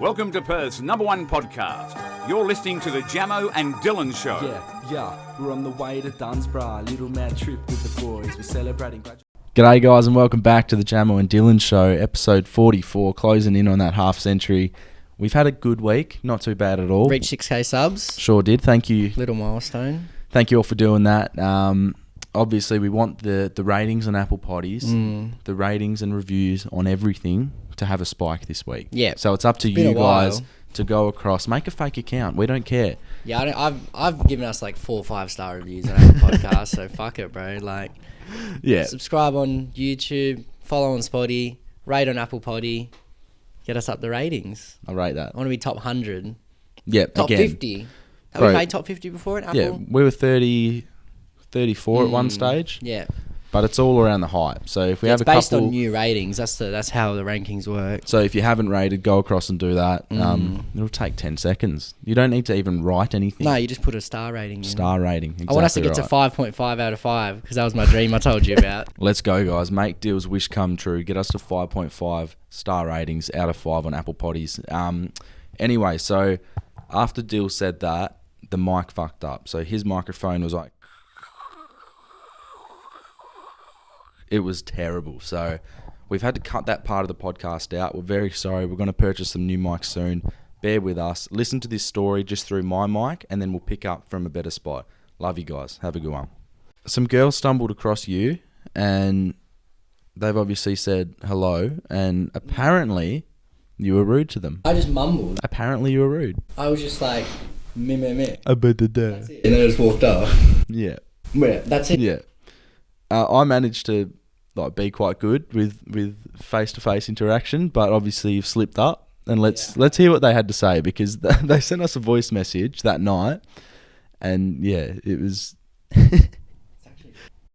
Welcome to Perth's #1 podcast. You're listening to the Jamo and Dylan Show. Yeah, we're on the way to Dunsborough. Little mad trip with the boys. We're celebrating. G'day guys and welcome back to the Jamo and Dylan Show, episode 44, closing in on that half century. We've had a good week, not too bad at all. Reached 6k subs. Sure did, thank you. Little milestone. Thank you all for doing that. Obviously we want the ratings on Apple Potties, the ratings and reviews on everything to have a spike this week. Yeah. So it's up to you guys to go across, make a fake account. We don't care. Yeah, I've given us like 4 or 5-star reviews on our podcast, so fuck it, bro. Like, yeah. Subscribe on YouTube, follow on Spotty, rate on Apple Potty, get us up the ratings. I'll rate that. I want to be top 100. Yeah, top again. 50. Have we made top 50 before at Apple? Yeah, we were 34 at one stage. Yeah. But it's all around the hype. So if we have a couple... It's based on new ratings. That's how the rankings work. So if you haven't rated, go across and do that. It'll take 10 seconds. You don't need to even write anything. No, you just put a star rating in. Star rating, exactly. I want us to get to 5.5 out of 5 because that was my dream I told you about. Let's go, guys. Make Dill's wish come true. Get us to 5.5 star ratings out of 5 on Apple Potties. Anyway, so after Dill said that, the mic fucked up. So his microphone was like... It was terrible. So we've had to cut that part of the podcast out. We're very sorry. We're going to purchase some new mics soon. Bear with us. Listen to this story just through my mic, and then we'll pick up from a better spot. Love you guys. Have a good one. Some girls stumbled across you, and they've obviously said hello, and apparently you were rude to them. I just mumbled. Apparently you were rude. I was just like, meh. That's it. And then I just walked off. Yeah. Yeah, that's it. Yeah. I managed to be quite good with face-to-face interaction, but obviously you've slipped up. And let's hear what they had to say, because they sent us a voice message that night, and yeah, it was...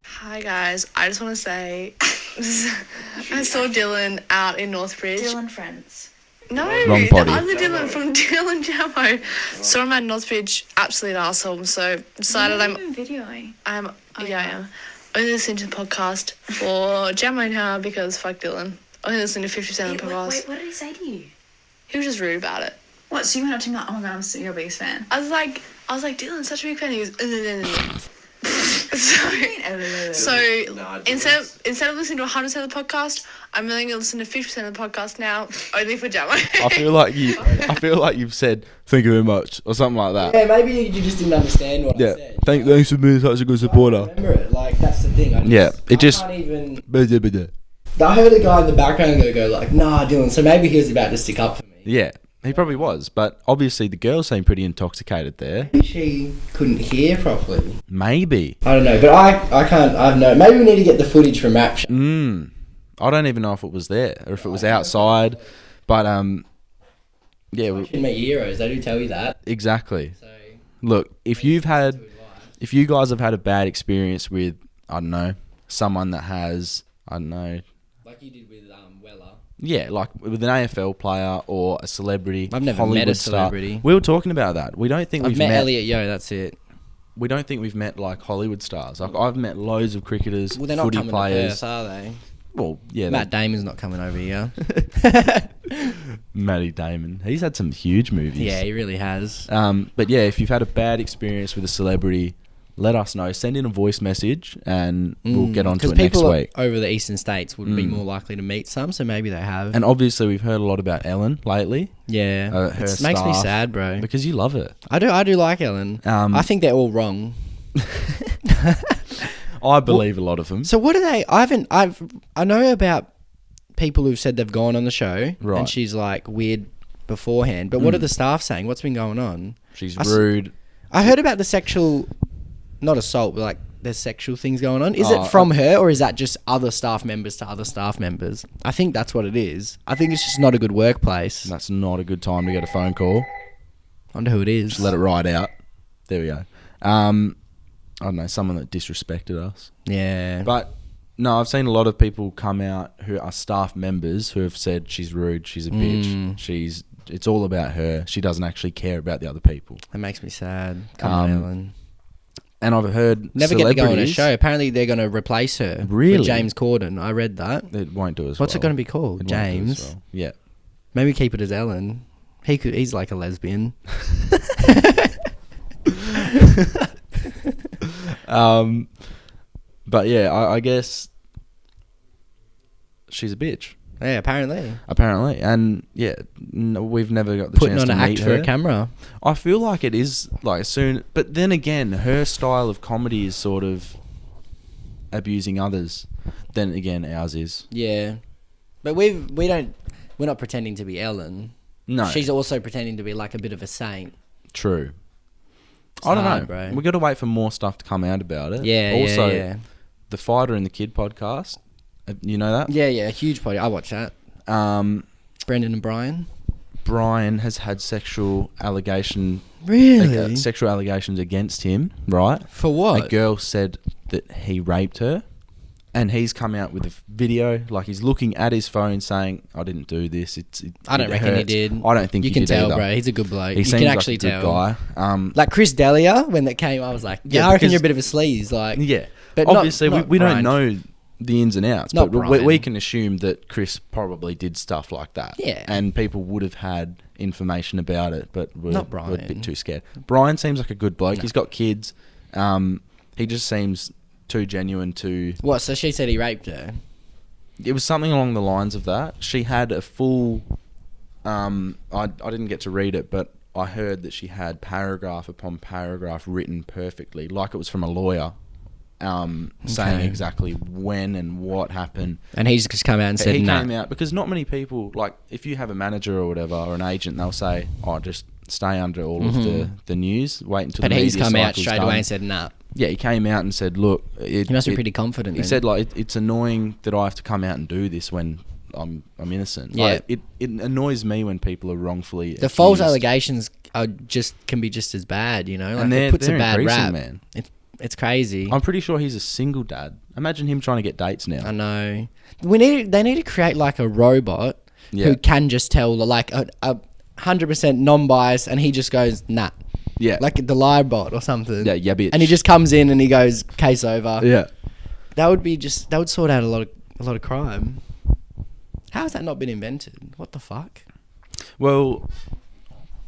Hi guys, I just want to say I saw Dylan out in Northbridge. Dylan friends. No, Wrong the potty. other Dylan from Dylan Jamo. Saw him at Northbridge, absolute arsehole. So decided You're not even videoing. I am. Only listening to the podcast for Jamo now because fuck Dylan. Only listening to 50% of the podcast. Wait, what did he say to you? He was just rude about it. What, so you went up to him like, oh my god, I'm your biggest fan? I was like, Dylan, such a big fan. He goes, So instead of listening to 100% of the podcast, I'm only going to listen to 50% of the podcast now, only for Jamo. I feel like you've said thank you very much or something like that. Yeah, maybe you just didn't understand what I said. Thanks for being such a good supporter. I remember it. Like, that's the thing. I can't even... I heard a guy in the background go like, nah, Dylan. So maybe he was about to stick up for me. Yeah, he probably was. But obviously the girl seemed pretty intoxicated there. Maybe she couldn't hear properly. Maybe. I don't know, but I can't. I have no. Maybe we need to get the footage from App. I don't even know if it was there or if it was outside. But yeah. Watching my heroes, they do tell you that. Exactly. So, look, if you guys have had a bad experience with, I don't know, someone that has, I don't know, like you did with Weller. Yeah, like with an AFL player or a celebrity. I've never Hollywood met a star. celebrity. We were talking about that. We don't think I've we've met Elliot Yeo. That's it. We don't think we've met like Hollywood stars. Like I've met loads of cricketers, well, they're not footy coming players. to Perth, are they? Well, yeah. Matt Damon's not coming over here. Matty Damon. He's had some huge movies. Yeah, he really has. But yeah, if you've had a bad experience with a celebrity, let us know. Send in a voice message and we'll get onto it next week. Because people over the eastern states would be more likely to meet some, so maybe they have. And obviously we've heard a lot about Ellen lately. Yeah. It makes me sad, bro. Because you love her. I do like Ellen. I think they're all wrong. I believe a lot of them. So what are they? I know about people who've said they've gone on the show, right, and she's like weird beforehand. But what are the staff saying? What's been going on? She's rude. I heard about the sexual, not assault, but like there's sexual things going on. Is it from her, or is that just other staff members to other staff members? I think that's what it is. I think it's just not a good workplace. That's not a good time to get a phone call. I wonder who it is. Just let it ride out. There we go. I don't know, someone that disrespected us. Yeah. But no, I've seen a lot of people come out who are staff members who have said she's rude, she's a bitch, it's all about her. She doesn't actually care about the other people. That makes me sad. Come on, Ellen. And I've heard never get to go on a show. Apparently they're going to replace her. Really? With James Corden. I read that. It won't do as well. What's it going to be called? James? Well. Yeah. Maybe keep it as Ellen. He's like a lesbian. But yeah, I guess she's a bitch. Yeah, apparently. And yeah, we've never got the Putting chance on to an meet act for her. a camera. I feel like it is like soon, but then again, her style of comedy is sort of abusing others. Then again, ours is. Yeah. But we're not pretending to be Ellen. No. She's also pretending to be like a bit of a saint. True. It's I don't hard, know. bro. We got to wait for more stuff to come out about it. Yeah, Also, yeah. the Fighter and the Kid podcast. You know that? Yeah, huge party. I watched that. Brendan and Brian. Brian has had sexual allegations against him, right? For what? A girl said that he raped her, and he's come out with a video, like he's looking at his phone saying, "I didn't do this." I don't reckon he did. I don't think you he can did tell, either. bro. He's a good bloke. He you seems can like actually a good tell. guy. Like Chris Delia, when that came, I was like, Yeah, I reckon because- you're a bit of a sleaze. Like, Yeah, but obviously not we don't Brian. know the ins and outs, Not but Brian. we can assume that Chris probably did stuff like that. Yeah. And people would have had information about it, but Not we're a Brian. bit too scared. Brian seems like a good bloke. He's got kids. He just seems too genuine to... What? So she said he raped her. It was something along the lines of that. She had a full... I didn't get to read it, but I heard that she had paragraph upon paragraph written perfectly, like it was from a lawyer. Saying Okay. exactly when and what happened. And he's just come out and said, He nah. came out because not many people, like if you have a manager or whatever or an agent, they'll say, "Oh, just stay under all of the news, wait until." But the he's media come out cycle's straight done." away and said, nah. Yeah, he came out and said, "Look, He must be pretty confident He then. said, "Like it's annoying that I have to come out and do this when I'm innocent. Yeah. Like, it annoys me when people are wrongfully The false accused. allegations can be just as bad, you know? Like And it puts a they're bad increasing, rap. man. It's crazy. I'm pretty sure he's a single dad. Imagine him trying to get dates now. I know. They need to create like a robot Yeah. who can just tell like a 100% non-biased, and he just goes nah. Yeah. Like the lie bot or something. Yeah, bitch. And he just comes in and he goes case over. Yeah. That would sort out a lot of crime. How has that not been invented? What the fuck? Well,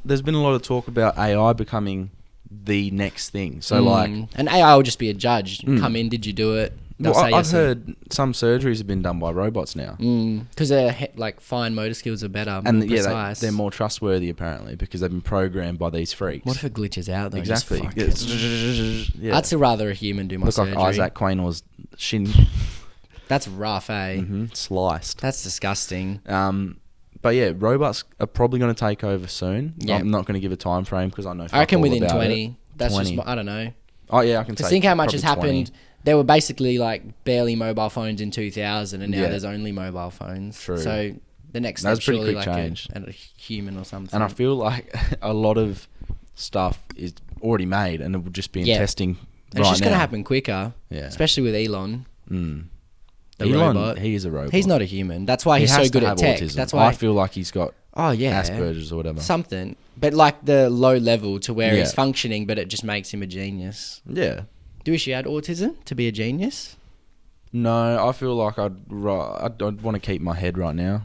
there's been a lot of talk about AI becoming the next thing. So, like... And AI will just be a judge. Come in, did you do it? They'll Well, say I've yes or- heard some surgeries have been done by robots now. because their like fine motor skills are better, And more yeah, precise. they're more trustworthy, apparently, because they've been programmed by these freaks. What if it glitches out though? Exactly. Just fuck Yeah, it. it's- yeah. I'd still rather a human do my Look surgery. like Isaac Quanor's shin That's rough, eh? sliced. That's disgusting. But yeah, robots are probably going to take over soon. Yeah. I'm not going to give a time frame because I know. I reckon fuck all within about 20. it. That's 20. just I don't know. Oh yeah, I can To say. think how much has probably 20. happened. There were basically like barely mobile phones in 2000, and now Yeah. there's only mobile phones. True. So the next That's step pretty surely quick like change. a human or something. And I feel like a lot of stuff is already made, and it will just be in Yeah. testing. it's right just going to now. happen quicker. Yeah. Especially with Elon. The Elon, robot. he is a robot. He's not a human. That's why he's He has so good to at have tech. autism. That's why I feel like he's got Oh yeah, Asperger's or whatever. something. But like the low level to where he's Yeah. functioning, but it just makes him a genius. Yeah. Do you wish you had autism to be a genius? No, I feel like I'd want to keep my head right now.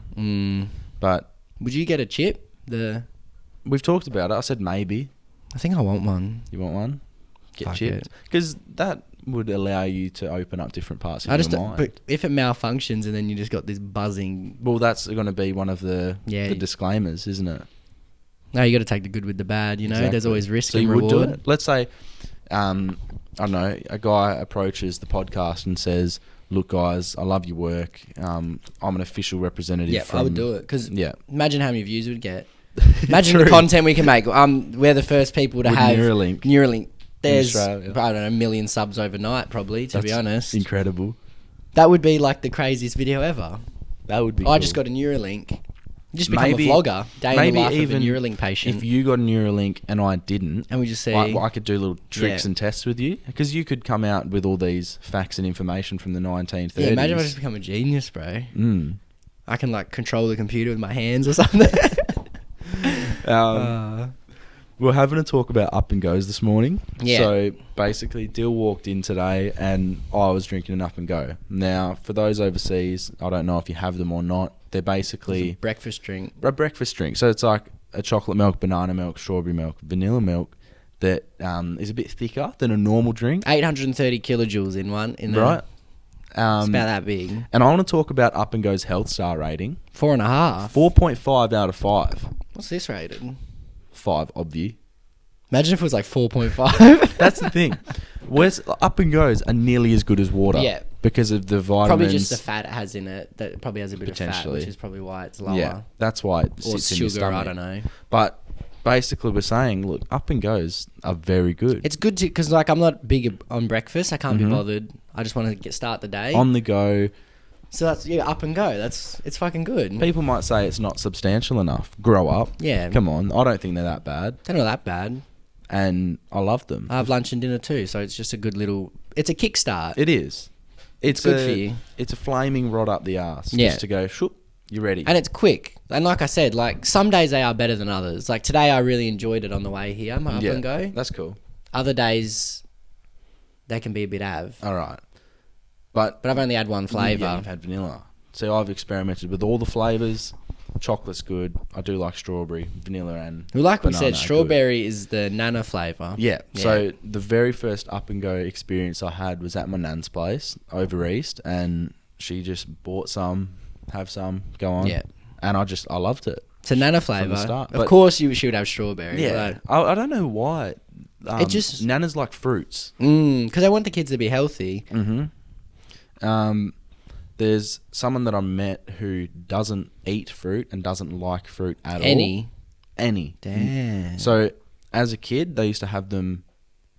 But Would you get a chip? we've talked about it. I said maybe. I think I want one. You want one? Get Fuck chipped. it. Because that would allow you to open up different parts of I your just mind. but if it malfunctions and then you just got this buzzing. Well, that's going to be one of the disclaimers, isn't it? No, you got to take the good with the bad. You know, there's Exactly. always risk So and you reward. would do it? Let's say, I don't know, a guy approaches the podcast and says, "Look, guys, I love your work. I'm an official representative." Yeah, from... I would do it because Yeah. imagine how many views we'd get. Imagine the content we can make. We're the first people to With have Neuralink. There's Australia. I don't know, 1 million subs overnight probably. To be That's honest, incredible. that would be like the craziest video ever. That would be. I just got a Neuralink. Just become Maybe- a vlogger. Day in maybe the life even of a Neuralink patient. If you got a Neuralink and I didn't, and we just say, I could do little tricks Yeah. and tests with you because you could come out with all these facts and information from the 1930s. yeah, imagine if I just become a genius, bro. Mm. I can like control the computer with my hands or something. We're having a talk about up and goes this morning. Yeah. So basically, Dill walked in today and I was drinking an up and go. Now, for those overseas, I don't know if you have them or not. They're basically Breakfast drink. a breakfast drink. So it's like a chocolate milk, banana milk, strawberry milk, vanilla milk that is a bit thicker than a normal drink. 830 kilojoules in one. Right. It's about that big. And I want to talk about Up and Go's health star rating. 4.5. 4.5 out of 5. What's this rated? 5, obvious. Imagine if it was like 4.5. That's the thing. Where's Up and Go's are nearly as good as water. Yeah. Because of the vitamins. Probably just the fat it has in it. That probably has a bit of fat, Potentially. which is probably why it's lower. Yeah, that's why it Or sits in your sugar, stomach. I don't know. But basically we're saying, look, Up and Go's are very good. It's good to, because like I'm not big on breakfast. I can't be bothered. I just want to start the day. On the go. So that's, Up and Go. It's fucking good. People might say it's not substantial enough. Grow up. Yeah. Come on. I don't think they're that bad. They're not that bad. And I love them. I have lunch and dinner too, so it's just a good little... It's a kickstart. It is. It's good for you. It's a flaming rod up the arse. Yeah. Just to go, shoop, you're ready. And it's quick. And like I said, like some days they are better than others. Like today I really enjoyed it on the way here, my Up and Go. That's cool. Other days they can be a bit av. All right. But But I've only had one flavour. Yeah, you've had vanilla. So I've experimented with all the flavours. Chocolate's good. I do like strawberry, vanilla, and Well, like we banana said, are strawberry is the nana flavour. Yeah. So the very first Up and Go experience I had was at my nan's place over east, and she just bought some, have some, go on. Yeah. And I loved it. It's a nana From the flavour. start. Of But- course you should have strawberry. Yeah. I don't know why. It just- Nana's like fruits. Because I want the kids to be healthy. There's someone that I met who doesn't eat fruit and doesn't like fruit at all. Any. Damn. So as a kid, they used to have them,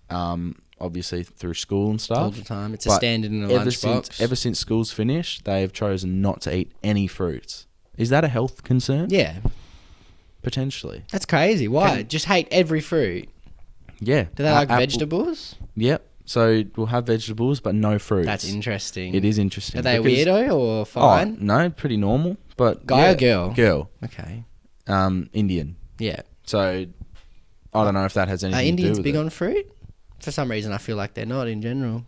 obviously through school and stuff All the time. It's a But standard in a lunchbox. Ever since school's finished, they have chosen not to eat any fruits. Is that a health concern? Yeah. Potentially. That's crazy. Why? Just hate every fruit. Yeah. Do they like vegetables? Yep. So we'll have vegetables, but no fruits. That's interesting. It is interesting. Are they because- weirdo or fine? Oh, no, pretty normal. But Guy or girl? Girl. Okay. Indian. Yeah. So I don't know if that has anything Are to do Indians with big it. on fruit? For some reason, I feel like they're not in general.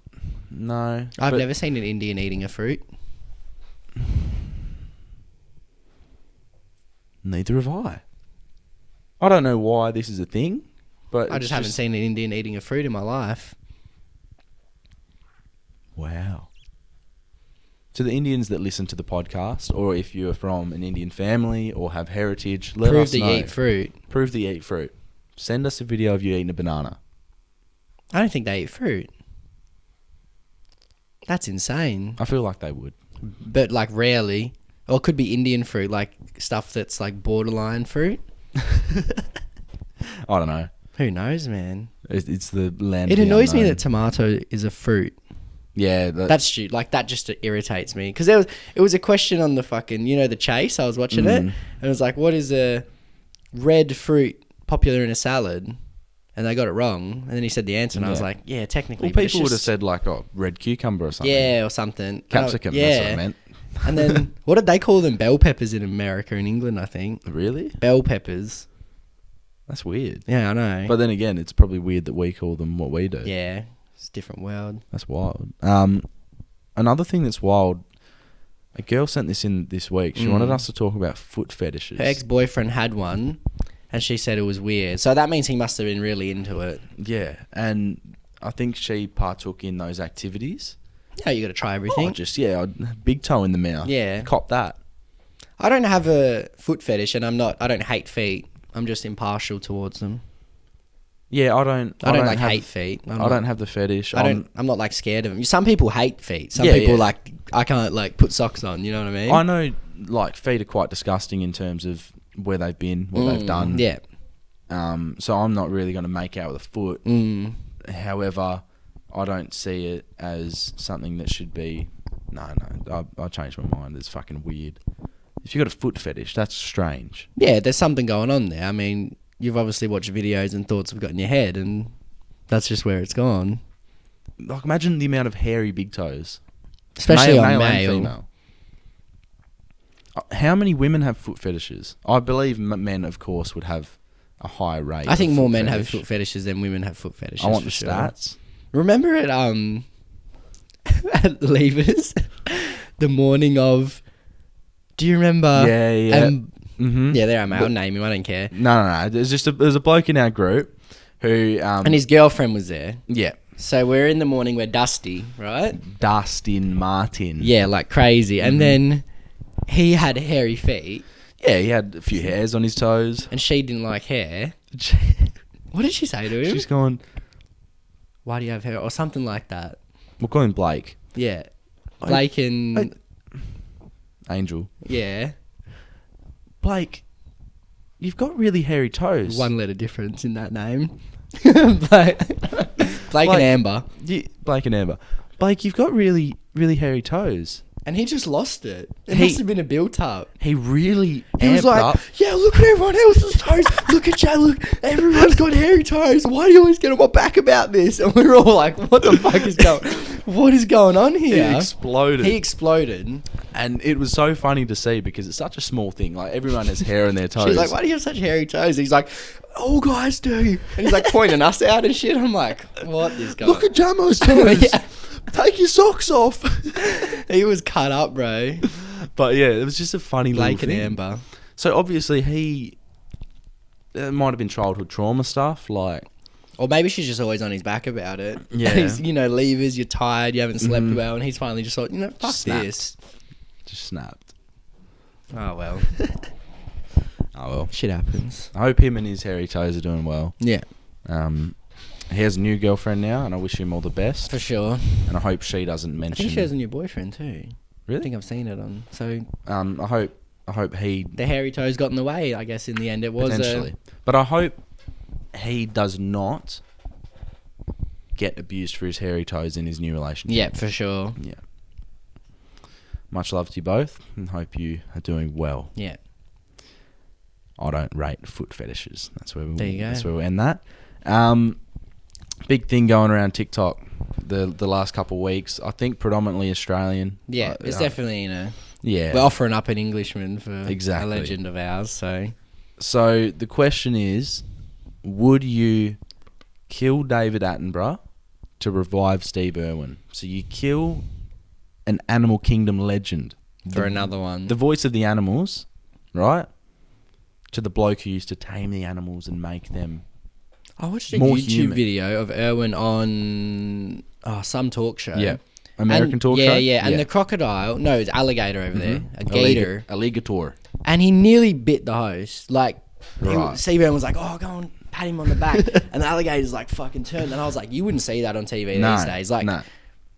No. I've but- never seen an Indian eating a fruit. Neither have I. I don't know why this is a thing, but I it's just haven't seen an Indian eating a fruit in my life. Wow. To the Indians that listen to the podcast, or if you are from an Indian family or have heritage, let Prove us that know. you eat fruit. Prove that you eat fruit. Send us a video of you eating a banana. I don't think they eat fruit. That's insane. I feel like they would. But like rarely. Or it could be Indian fruit, like stuff that's like borderline fruit. I don't know. Who knows, man? It's the land. It of the annoys me unknown. that tomato is a fruit. Yeah, That's stupid. Like that just irritates me because it was a question on the fucking the Chase. I was watching it and it was like, what is a red fruit popular in a salad? And they got it wrong. And then he said the answer, and I was Yeah. like, yeah, technically. Well, but it's people would have just- said like, red cucumber or something. yeah, or something. Capsicum. Yeah. That's what I meant. And then what did they call them? Bell peppers in America and England, I think. Really? Bell peppers. That's weird. Yeah, I know. But then again, it's probably weird that we call them what we do. yeah, it's a different world. That's wild. Another thing that's wild, a girl sent this in this week. She wanted us to talk about foot fetishes. Her ex-boyfriend had one, and she said it was weird. So that means he must have been really into it. Yeah, and I think she partook in those activities. Yeah, you got to try everything. Big toe in the mouth. Yeah. Cop that. I don't have a foot fetish, and I don't hate feet. I'm just impartial towards them. Yeah, I don't like have, hate feet. I don't have the fetish. I'm not like scared of them. Some people hate feet. Some Yeah, people yeah. like I can't like put socks on. You know what I mean? I know, like, feet are quite disgusting in terms of where they've been, what they've done. Yeah. So I'm not really going to make out with a foot. However, I don't see it as something that should be. No, I changed my mind. It's fucking weird. If you got a foot fetish, that's strange. Yeah, there's something going on there. I mean, you've obviously watched videos and thoughts have got in your head, and that's just where it's gone. Like, imagine the amount of hairy big toes, Especially on and male. female. How many women have foot fetishes? I believe men, of course, would have a higher rate. I think of more foot men fetish. have foot fetishes than women have foot fetishes. I want for the sure. stats. Remember at at Levers, the morning of. Do you remember? Yeah. Mm-hmm. Yeah, there, mate. I'll name him. I don't care. No. There's a bloke in our group who And his girlfriend was there. yeah, So we're in the morning. We're dusty, right? Dustin Martin. Yeah, like crazy. And then he had hairy feet, Yeah, he had a few hairs on his toes. and she didn't like hair. What did she say to him? She's gone. Why do you have hair? Or something like that. We'll call him Blake. Yeah. Blake and... Angel. yeah. Blake, you've got really hairy toes. One letter difference in that name. Blake and Amber. Blake and Amber. Blake, you've got really, really hairy toes. And he just lost it. It He- must have been a built-up. He really He was amped like, up. yeah, look at everyone else's toes. Look at Jay. Look, everyone's got hairy toes. Why do you always get on my back about this? And we're all like, what the fuck is what is going on here? He exploded. He exploded. And it was so funny to see because it's such a small thing. Like, everyone has hair in their toes. She's like, why do you have such hairy toes? He's like, all guys do. And he's like pointing us out and shit. I'm like, what is going on? Look at Jamo's toes. Yeah. Take your socks off. He was cut up, bro. But yeah, it was just a funny Blake little and thing. Amber. So obviously it might have been childhood trauma stuff. Like, Or maybe she's just always on his back about it. Yeah. And he's, levers, you're tired, you haven't slept well, and he's finally just like, fuck Snapped. this. just snapped. Oh, well. Oh well. Shit happens. I hope him and his hairy toes are doing well. Yeah, He has a new girlfriend now, and I wish him all the best. for sure. And I hope she doesn't I mention. think she has a new boyfriend too. Really? I think I've seen it on. So I hope he the hairy toes got in the way, I guess, in the end. It was potentially, but I hope he does not get abused for his hairy toes in his new relationship. Yeah, for sure. Yeah. Much love to you both, and hope you are doing well. Yeah. I don't rate foot fetishes. That's where There you go. That's where we'll end that. Big thing going around TikTok the last couple of weeks. I think predominantly Australian. Yeah, it's definitely, Yeah. we're offering up an Englishman for Exactly. a legend of ours, so. So the question is, would you kill David Attenborough to revive Steve Irwin? So you kill an Animal Kingdom legend. For another one. The voice of the animals, right? To the bloke who used to tame the animals and make them. I watched a more YouTube human. video of Irwin on some talk show. Yeah. American talk show? Yeah. And the crocodile, no, it's alligator over there, a gator. Alligator. And he nearly bit the host. Like, Right. Steve Irwin was like, oh, go and pat him on the back. And the alligator's like fucking turned. And I was like, you wouldn't see that on TV No, these days. Like, no.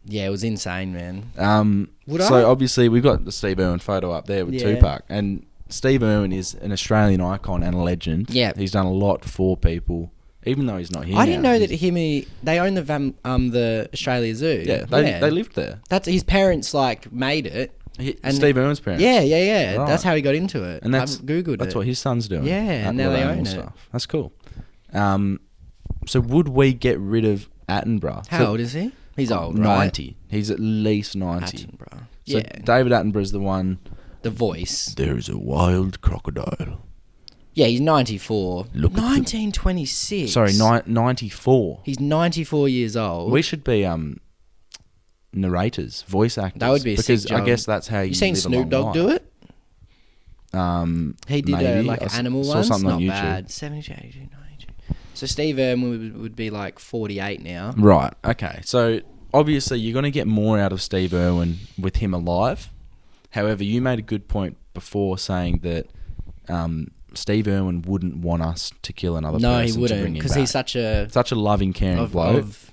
yeah, it was insane, man. Would So I? obviously we've got the Steve Irwin photo up there with Yeah. Tupac, and Steve Irwin is an Australian icon and a legend. Yeah. He's done a lot for people, even though he's not here. I didn't now. know that they own the Australia Zoo. Yeah, they lived there. That's his parents like made it. And- Steve Irwin's parents. Yeah. Right. That's how he got into it. And that's I've googled That's it. what his son's doing. Yeah, That and now little they animal own it. That's cool. So would we get rid of Attenborough? How So- old is he? He's old, right? 90. He's at least 90. Attenborough. So Yeah. David Attenborough's the one. The voice. There is a wild crocodile. Yeah, he's 94. Look at the- 1926. Sorry, 94. He's 94 years old. We should be narrators, voice actors. That would be a because sick I job. guess that's how you You seen live a Snoop long Dogg life. do it? He did maybe. like I an animal saw one. something Not on YouTube. bad. 72, 82, 92. So Steve Irwin would be like 48 now. Right. Okay. So obviously you're going to get more out of Steve Irwin with him alive. However, you made a good point before saying that Steve Irwin wouldn't want us to kill another person. No, he to wouldn't bring him because he's back. such a loving, caring bloke. of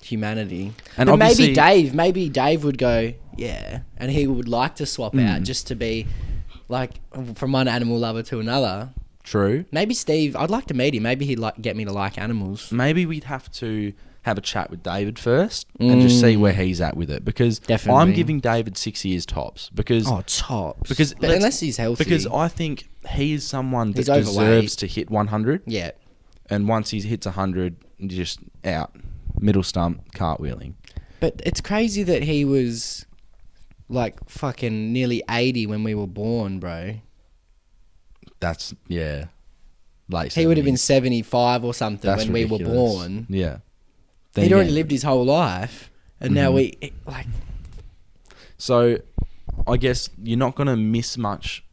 humanity. And But obviously- maybe Dave would go, yeah, and he would like to swap out just to be like from one animal lover to another. True. Maybe Steve, I'd like to meet him. Maybe he'd get me to like animals. Maybe we'd have to have a chat with David first and just see where he's at with it, because Definitely. I'm giving David 6 years tops because tops. because But unless he's healthy. because I think he is someone that He's overweight. deserves to hit 100, yeah. and once he hits 100, just out, middle stump, cartwheeling. But it's crazy that he was like fucking nearly 80 when we were born, bro. That's late. He would have been 70s. 75 or something That's when we ridiculous. were born. Yeah. Then He'd already again- lived his whole life, and now So, I guess you're not going to miss much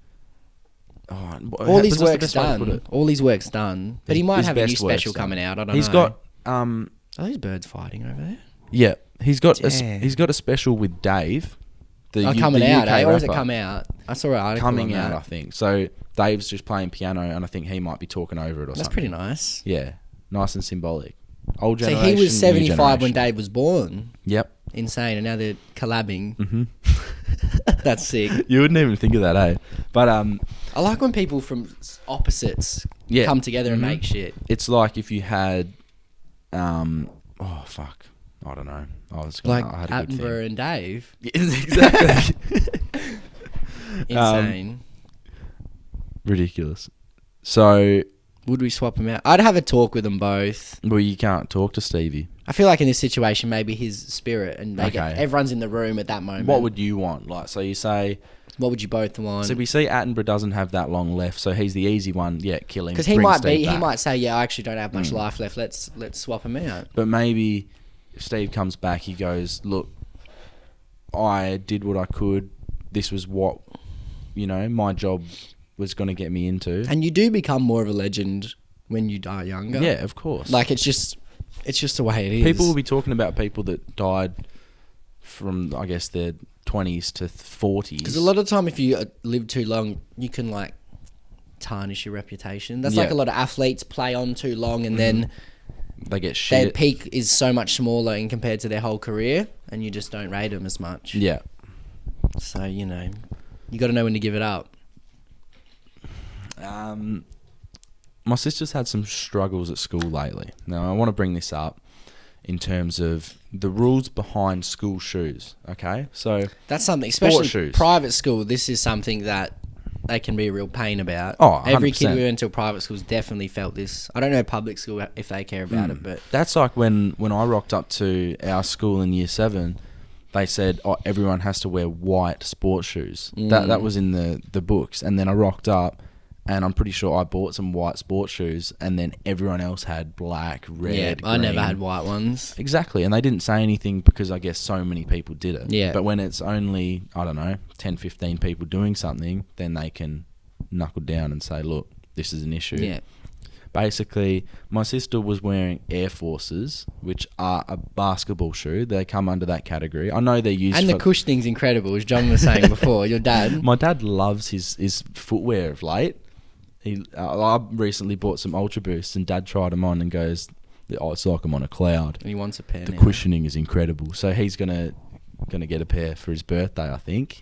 All his that's the work's best way to put done. it. All his work's done. But he might His have a new best work's special done. coming out. I don't know. He's got Are those birds fighting over there? yeah. He's got Damn. he's got a special with Dave. Coming the out, UK eh? Or has it rapper. come out? I saw an article Coming on out, that. I think. So Dave's just playing piano, and I think he might be talking over it or That's something. pretty nice. Yeah, nice and symbolic. Old So generation. he was new 75 when generation. Dave was born. Yep. Insane. And now they're collabing. Mm-hmm. That's sick. You wouldn't even think of that, eh? But I like when people from opposites yeah, come together and Mhm. make shit. It's like if you had, oh fuck, I don't know. I had a good Attenborough thing. and Dave. Exactly. Insane. Ridiculous. So, Would we swap them out? I'd have a talk with them both. well, you can't talk to Stevie. I feel like in this situation, maybe his spirit and Okay. everyone's in the room at that moment. What would you want? Like, so you say, What would you both want? so we see Attenborough doesn't have that long left, so he's the easy one. Yeah, kill him. Because he bring might Steve be, he back. might say, "Yeah, I actually don't have much life left. Let's swap him out." But maybe if Steve comes back, he goes, look, I did what I could. This was what, my job was going to get me into. And you do become more of a legend when you die younger. Yeah, of course. Like it's just the way it is. People will be talking about people that died from, I guess, their 20s to 40s. Because a lot of the time, if you live too long, you can like tarnish your reputation. That's Yeah. like a lot of athletes play on too long, and then they get their shit. peak is so much smaller in compared to their whole career, and you just don't rate them as much. Yeah. So you got to know when to give it up. My sister's had some struggles at school lately. Now, I want to bring this up in terms of the rules behind school shoes, okay? So, That's something, Sport especially shoes. private school. This is something that they can be a real pain about. Oh, Every kid 100%. who went to a private school's definitely felt this. I don't know public school if they care about it, but that's like when I rocked up to our school in year 7, they said, everyone has to wear white sports shoes. That was in the books. And then I rocked up, and I'm pretty sure I bought some white sports shoes, and then everyone else had black, red, I never green. had white ones. Exactly, and they didn't say anything because I guess so many people did it. Yeah. But when it's only, 10, 15 people doing something, then they can knuckle down and say, look, this is an issue. Yeah. Basically, my sister was wearing Air Forces, which are a basketball shoe. They come under that category. I know they're used And for... the cushioning's incredible, as John was saying before. Your dad. My dad loves his footwear of late. I recently bought some Ultra Boosts, and Dad tried them on and goes, it's like I'm on a cloud. And he wants a pair The now. cushioning is incredible. So he's gonna get a pair for his birthday, I think.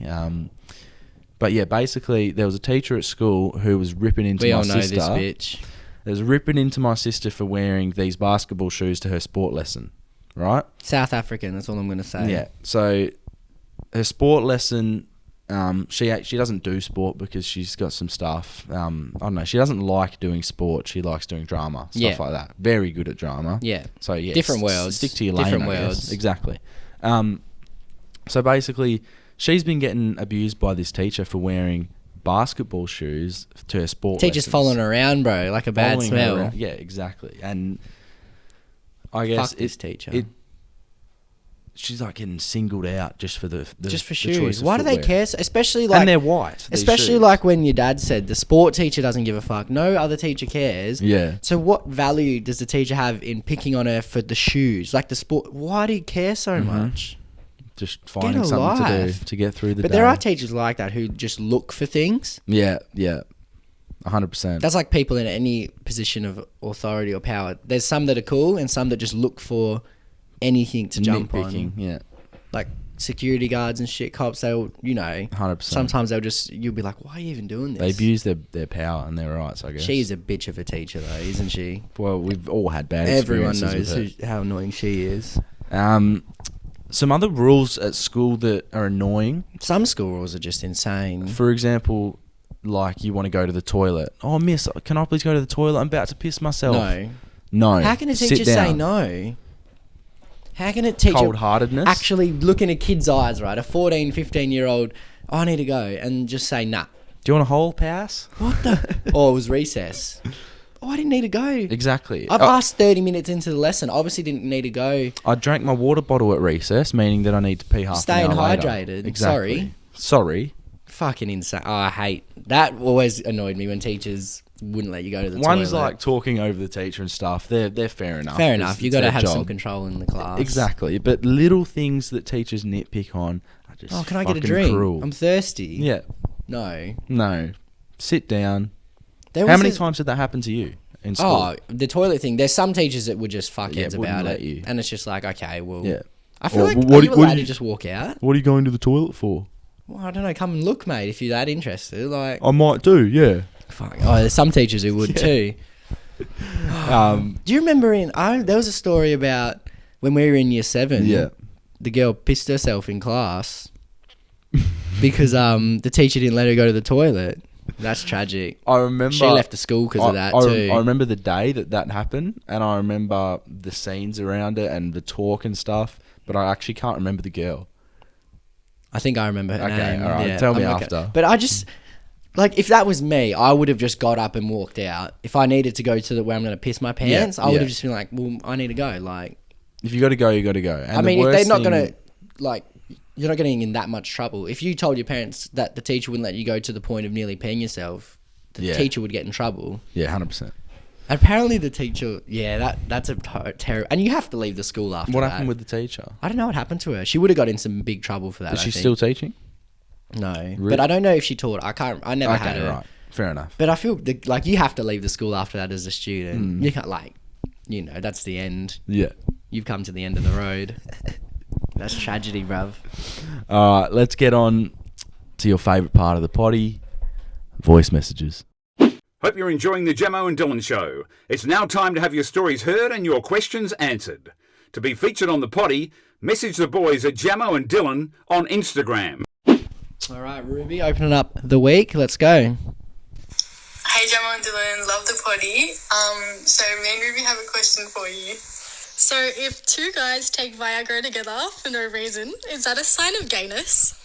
But yeah, basically there was a teacher at school who was ripping into We my all know sister. this bitch. There was ripping into my sister for wearing these basketball shoes to her sport lesson, right? South African, that's all I'm going to say. Yeah. So her sport lesson, she doesn't do sport because she's got some stuff. I don't know. She doesn't like doing sport. She likes doing drama, stuff Yeah. like that. Very good at drama. Yeah. So yeah, Different worlds. Stick to your lane. Different I guess. worlds. Exactly. So basically, she's been getting abused by this teacher for wearing basketball shoes to her sport. Teacher's lessons. following her around, bro, like a bad Following her smell. around. Yeah, exactly. And I guess Fuck this teacher. she's like getting singled out just for the Just for the choice shoes. of Why do they footwear. care? Especially like, And they're white. these especially shoes. like when your dad said the sport teacher doesn't give a fuck. No other teacher cares. Yeah. So what value does the teacher have in picking on her for the shoes? Like the sport. Why do you care so much? Just finding a something to do life. to get through the But day. there are teachers like that who just look for things. Yeah, 100%. That's like people in any position of authority or power. There's some that are cool and some that just look for anything to jump nitpicking. on. Yeah, Like security guards and shit, cops, they'll, 100%. sometimes you'll be like, why are you even doing this? They abuse their power and their rights, I guess. She is a bitch of a teacher though, isn't she? Well, we've all had bad Everyone experiences knows with it. how annoying she is. Some other rules at school that are annoying. Some school rules are just insane. For example, like you want to go to the toilet. Oh, miss, can I please go to the toilet? I'm about to piss myself. No. How can a Sit teacher say down. no? How can a teacher Cold-heartedness. actually look in a kid's eyes, right? A 14, 15-year-old, I need to go, and just say nah. Do you want a whole pass? What the? Oh, it was recess. Oh, I didn't need to go. Exactly. I've asked 30 minutes into the lesson. Obviously didn't need to go. I drank my water bottle at recess, meaning that I need to pee half Staying an hour later. hydrated. Exactly. Sorry. Fucking insane. Oh, I hate that. Always annoyed me when teachers wouldn't let you go to the One's toilet. like talking over the teacher and stuff. They're fair enough. Fair It's- enough. You it's got to their have some job. control in the class. Exactly. But little things that teachers nitpick on are just Oh, can I get a fucking drink? cruel. I'm thirsty. Yeah. No. No. Sit down. There How was many a- times did that happen to you in school? Oh, the toilet thing. There's some teachers that would just fuck Yeah, heads wouldn't about let it, you. and it's just like, okay, well, Yeah. I feel Or like what are do- you what do allowed you- to just walk out? What are you going to the toilet for? Well, I don't know. Come and look, mate, if you're that interested. Like, I might do, yeah. fuck. Oh, there's some teachers who would too. Do you remember there was a story about when we were in year 7. Yeah. The girl pissed herself in class because the teacher didn't let her go to the toilet. That's tragic. I remember She left the school because of that too. I remember the day that happened, and I remember the scenes around it and the talk and stuff, but I actually can't remember the girl. I think I remember her Okay, name. all right, Yeah, tell me I'm okay. after. But I just like if that was me, I would have just got up and walked out. If I needed to go to the where I'm going to piss my pants, I would yeah. have just been like, "Well, I need to go." Like, If you got to go, you got to go. And I mean, the if they're worst not thing- going to like, you're not getting in that much trouble. If you told your parents that the teacher wouldn't let you go to the point of nearly peeing yourself, the Yeah. teacher would get in trouble. Yeah, 100%. And apparently, the teacher, that's a terrible. And you have to leave the school after What that. happened with the teacher? I don't know what happened to her. She would have got in some big trouble for that. Is I she think. still teaching? No, Really? but I don't know if she taught. I never had Okay, her. right. Fair enough. But I feel like you have to leave the school after that as a student. Hmm. You can't that's the end. Yeah. You've come to the end of the road. That's tragedy, bruv. All right, let's get on to your favourite part of the potty, voice messages. Hope you're enjoying the Jamo and Dylan show. It's now time to have your stories heard and your questions answered. To be featured on the potty, message the boys at Jamo and Dylan on Instagram. All right, Ruby, opening up the week. Let's go. Hey Jamo and Dylan, love the potty. So me and Ruby have a question for you. So if two guys take Viagra together for no reason, is that a sign of gayness?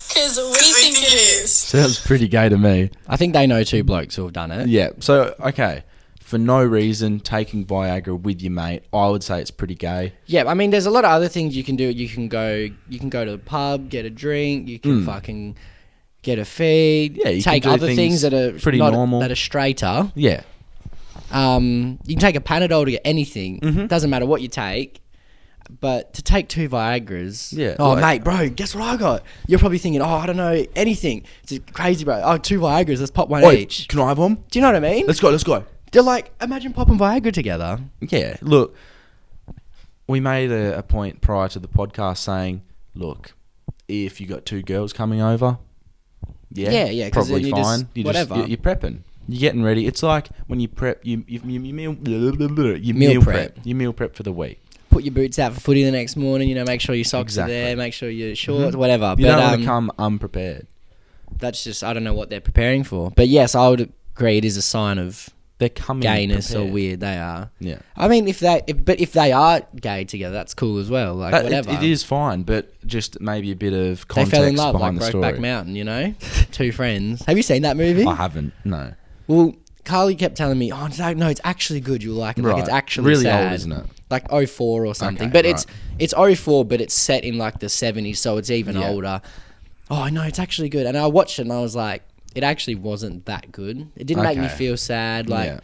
Because what do you think it is? Sounds pretty gay to me. I think they know two blokes who have done it. Yeah, so, okay. For no reason, taking Viagra with your mate, I would say it's pretty gay. Yeah, I mean, there's a lot of other things you can do. You can go to the pub, get a drink. You can fucking get a feed. Yeah, you can take do other things things that are pretty not, normal. that are straighter. Yeah. You can take a Panadol to get anything. Doesn't matter what you take. But to take 2 Viagras... Yeah, Oh, like- mate, bro, guess what I got? You're probably thinking, oh, I don't know, anything. It's crazy, bro. Oh, 2 Viagras, let's pop one Wait, each. can I have one? Do you know what I mean? Let's go. They're like, imagine popping Viagra together. Yeah, look, we made a point prior to the podcast saying, look, if you got 2 girls coming over, Yeah, 'cause probably then you just- fine. whatever. You're prepping. You're getting ready. It's like when you prep, you meal Meal prep. You meal prep for the week. Put your boots out for footy the next morning, make sure your socks Exactly. are there, make sure your shorts, whatever. You But don't want to come unprepared. that's just, I don't know what they're preparing for. But yes, I would agree it is a sign of They're coming gayness prepared. or weird. They are. Yeah. I mean, if they are gay together, that's cool as well. Like, whatever. It is fine, but just maybe a bit of They context fell in love like behind the story. Brokeback Mountain, 2 friends. Have you seen that movie? I haven't, no. Well, Carly kept telling me, oh, no, it's actually good. You'll like it. Like, it's Right. actually Really sad. old, isn't it? Like 04 or something. Okay, But right. it's 04, but it's set in like the 70s, so it's even Yeah. older. Oh, no, it's actually good. And I watched it and I was like, it actually wasn't that good. It didn't make me Okay. feel sad. Like, Yeah.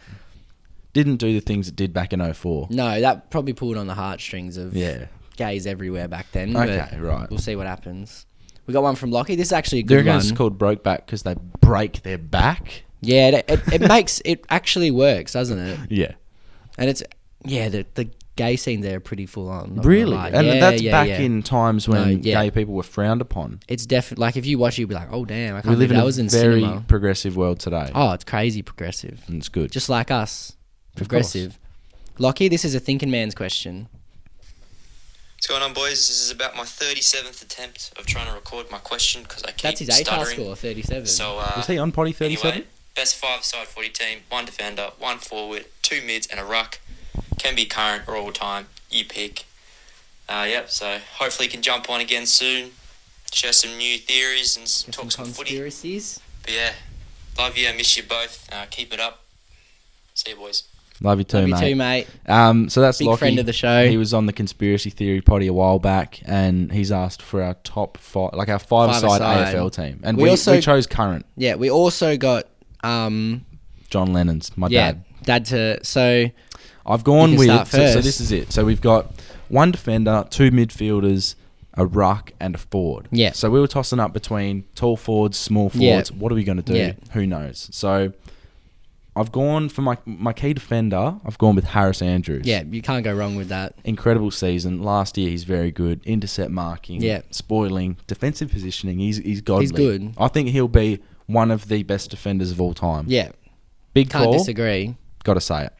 Didn't do the things it did back in 04. no, that probably pulled on the heartstrings of Yeah. gays everywhere back then. Okay, but right. We'll see what happens. We got one from Lockie. This is actually a Do you good reckon one. it's called Brokeback because they break their back? Yeah, it makes it actually works, doesn't it? Yeah. And it's the gay scene there are pretty full on. not gonna Really? lie. And Yeah, that's yeah, back yeah. in times when yeah. gay people were frowned upon. It's definitely like if you watch it, you'll be like, oh damn, I We can't live believe in that a was in very cinema. progressive world today. Oh, it's crazy progressive, And it's good. just like us, progressive. Lockie, this is a thinking man's question. What's going on, boys? This is about my 37th attempt of trying to record my question because I keep That's his ATAR stuttering. score, 37. So, Was he on potty 37? Anyway, best 5-side footy team, 1 defender, 1 forward, 2 mids and a ruck. Can be current or all time. You pick. Yep, so hopefully can jump on again soon. Share some new theories and Get talk some footy. conspiracies. But yeah, love you. I miss you both. Keep it up. See you, boys. Love you too, Love you mate. too, mate. So that's Big Lockie. friend of the show. He was on the Conspiracy Theory potty a while back, and he's asked for our top five, like our five-a-side Five-a-side. AFL team. And We we also- chose current. Yeah, we also got John Lennon's, my dad. dad to so I've gone You can with, start so first. this is it. So we've got one defender, two midfielders, a ruck, and a forward. Yeah. So we were tossing up between tall forwards, small Yeah. forwards. What are we going to do? Yeah. Who knows? So I've gone for my key defender. I've gone with Harris Andrews. yeah, you can't go wrong with that. Incredible season. Last year he's very good. Intercept marking. Yeah. Spoiling. Defensive positioning. He's godly. He's good. I think he'll be one of the best defenders of all time. Yeah, Big can't call. disagree. Got to say it.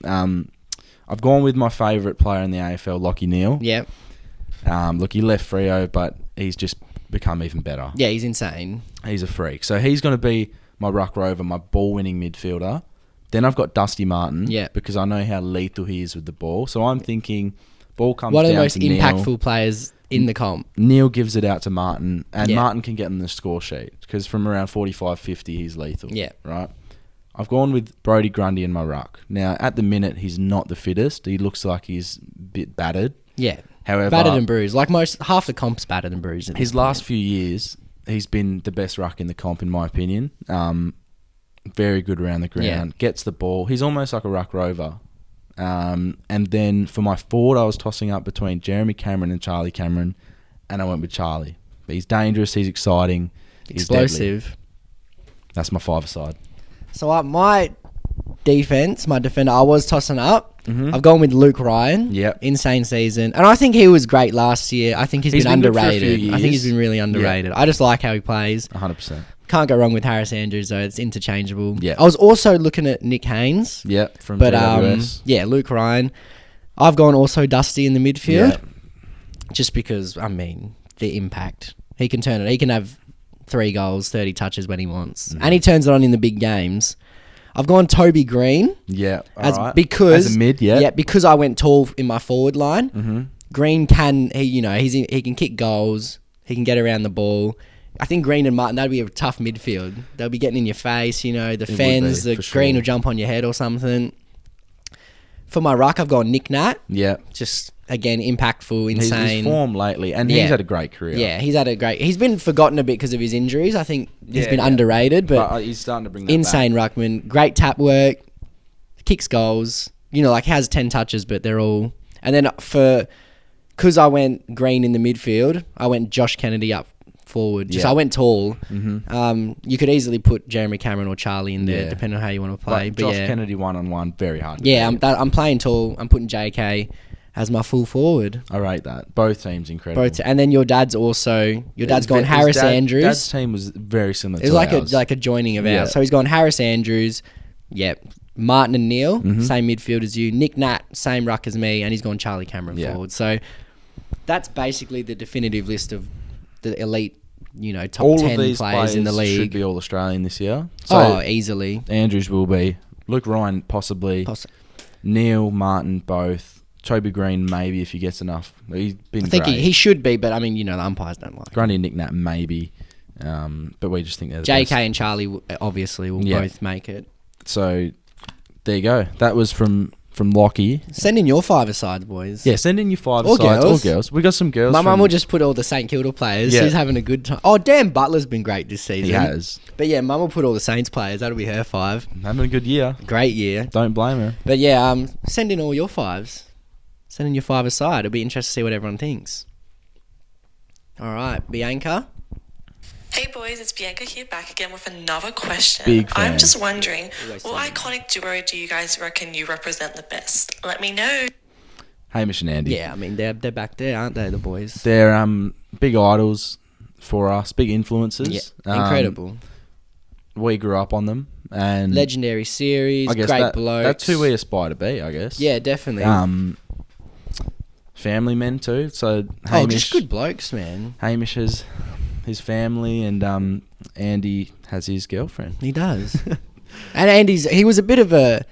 I've gone with my favourite player in the AFL, Lockie Neal. Yeah, Look, he left Freo, but he's just become even better. yeah, he's insane. He's a freak. So he's going to be my ruck rover, my ball-winning midfielder. Then I've got Dusty Martin, Yeah. because I know how lethal he is with the ball. So I'm thinking ball comes One of down the most to Neal. impactful players in the comp. Neil gives it out to Martin, and Yeah. Martin can get on the score sheet because from around 45, 50, he's lethal. Yeah. Right? I've gone with Brodie Grundy in my ruck. Now, at the minute, he's not the fittest. He looks like he's a bit battered. Yeah, However, battered and bruised. Like half the comp's battered and bruised. at his this last point. few years, he's been the best ruck in the comp, in my opinion. Very good around the ground. Yeah. Gets the ball. He's almost like a ruck rover. And then for my forward, I was tossing up between Jeremy Cameron and Charlie Cameron, and I went with Charlie. But he's dangerous. He's exciting. He's deadly. Explosive. That's my five-a-side. So my defender, I was tossing up. I've gone with Luke Ryan. Yep. Insane season. And I think he was great last year. I think he's He's been been good for a few underrated. I think he's years. been really underrated. I just like how he plays. 100%. Can't go wrong with Harris Andrews, though. It's interchangeable. Yeah. I was also looking at Nick Haynes. Yep, from But, GWS. yeah, Luke Ryan. I've gone also Dusty in the midfield. Yeah. Just because, I mean, the impact. He can turn it. He can have 3 goals, 30 touches when he wants. And he turns it on in the big games. I've gone Toby Green. Yeah. As alright. because As a mid, yeah. because I went tall in my forward line. Green can he can kick goals. He can get around the ball. I think Green and Martin, that'd be a tough midfield. They'll be getting in your face. The would fans, be, the for Green sure. will jump on your head or something. For my ruck, I've gone Nick Nat. Yeah. Just again impactful, His insane. form lately, and Yeah. he's had a great career. Yeah, he's been forgotten a bit because of his injuries. I think he's Yeah, been yeah. underrated, but he's starting to bring that insane back. ruckman, great tap work, kicks goals. Has 10 touches, but they're all. And then because I went Green in the midfield, I went Josh Kennedy up forward. Yeah. I went tall. You could easily put Jeremy Cameron or Charlie in there, Yeah. depending on how you want to play. But But Josh yeah, Kennedy 1-on-1, very hard to yeah, beat. I'm playing tall. I'm putting JK as my full forward. I rate that. Both teams incredible. And then your dad's gone His Harris dad- Andrews. Dad's team was very similar It was to like ours. a joining of Yeah. ours. So he's gone Harris Andrews, Martin and Neil, Mm-hmm. same midfield as you. Nick Nat, same ruck as me, and he's gone Charlie Cameron Yeah. forward. So that's basically the definitive list of the elite, top all 10 of these players in the should league. be all Australian this year. Oh, So easily. Andrews will be. Luke Ryan possibly. Neil, Martin both. Toby Green maybe if he gets enough. He's been I think great. he should be, but the umpires don't like him. Grundy and Nick Nat maybe. But we just think they're the JK best. and Charlie obviously will Yeah. both make it. So there you go. That was from Lockie. Send in your five-a-side, boys. Yeah, send in your five Or sides. girls. Or girls. We got some girls. My from- mum will just put all the St Kilda players. Yeah. She's having a good time. Oh, Dan Butler's been great this season. He has. But yeah, Mum will put all the Saints players. That'll be her 5. Having a good year. Great year. Don't blame her. But yeah, send in all your 5s. Send in your 5-a-side. It'll be interesting to see what everyone thinks. All right, Bianca. Hey boys, it's Bianca here back again with another question. Big fan. I'm just wondering, Always what send iconic duo do you guys reckon you represent the best? Let me know. Hamish and Andy. Yeah, they're back there, aren't they, the boys? They're big idols for us, big influences. Yeah, incredible. We grew up on them, and Legendary series, I guess great blokes. that's who we aspire to be. I guess. Yeah, definitely. Family men too. So Hamish, just good blokes, man. Hamish has his family, and Andy has his girlfriend. He does. And he was a bit of a...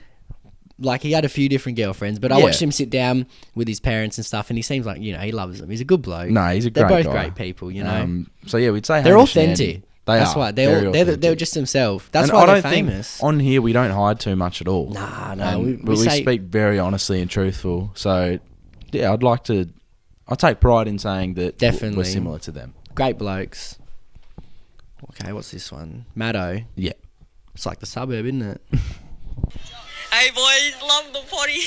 he had a few different girlfriends, but I Yeah. watched him sit down with his parents and stuff, and he seems like, he loves them. He's a good bloke. No, he's a They're great both guy. great people, So yeah, we'd say They're Hamish and authentic. Andy. That's are. why Very they're authentic. just themselves. That's And why I they're don't think famous. on here we don't hide too much at all. Nah, no, And we we say speak very honestly and truthful. So yeah, I take pride in saying that Definitely. we're similar to them. great blokes. Okay, what's this one? Maddo. Yeah. It's like the suburb, isn't it? Hey boys, love the potty.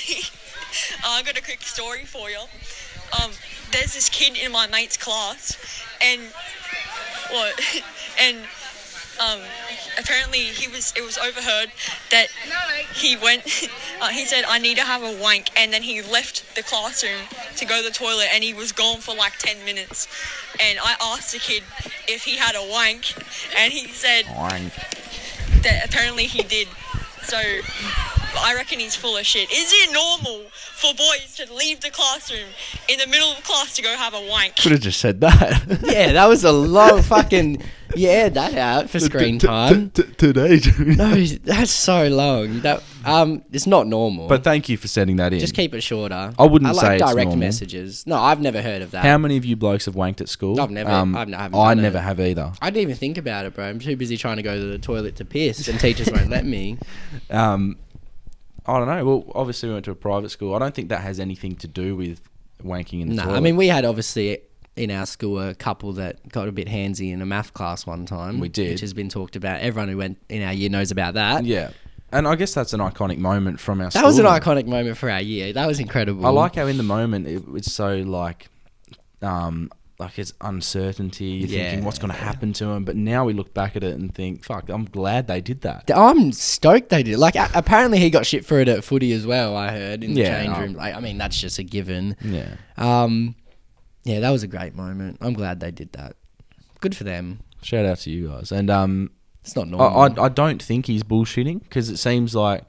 I got a quick story for you. There's this kid in my mate's class, and apparently it was overheard that he went. He said, "I need to have a wank," and then he left the classroom to go to the toilet, and he was gone for like 10 minutes. And I asked the kid if he had a wank, and he said that apparently he did. So I reckon he's full of shit. Is it normal for boys to leave the classroom in the middle of class to go have a wank? Could have just said that. Yeah, that was a long fucking... You aired that out for screen time. Today. No, that's so long. That it's not normal. But thank you for setting that in. just keep it shorter. I wouldn't I say like it's direct normal. messages. No, I've never heard of that. How many of you blokes have wanked at school? I've never- I haven't I done never it. have either. I didn't even think about it, bro. I'm too busy trying to go to the toilet to piss, and teachers won't let me. I don't know. Well, obviously we went to a private school. I don't think that has anything to do with wanking in the No, toilet. I mean, we had obviously in our school a couple that got a bit handsy in a math class one time. We did. Which has been talked about. Everyone who went in our year knows about that. Yeah. And I guess that's an iconic moment from our school. That was an iconic moment for our year. That was incredible. I like how in the moment it's so like it's uncertainty. You're thinking what's going to happen to him. But now we look back at it and think, fuck, I'm glad they did that. I'm stoked they did. Like, apparently he got shit for it at footy as well, I heard, in the Yeah, change no. room. Like, I mean, that's just a given. Yeah. Yeah, that was a great moment. I'm glad they did that. Good for them. Shout out to you guys. And It's not normal. I don't think he's bullshitting because it seems like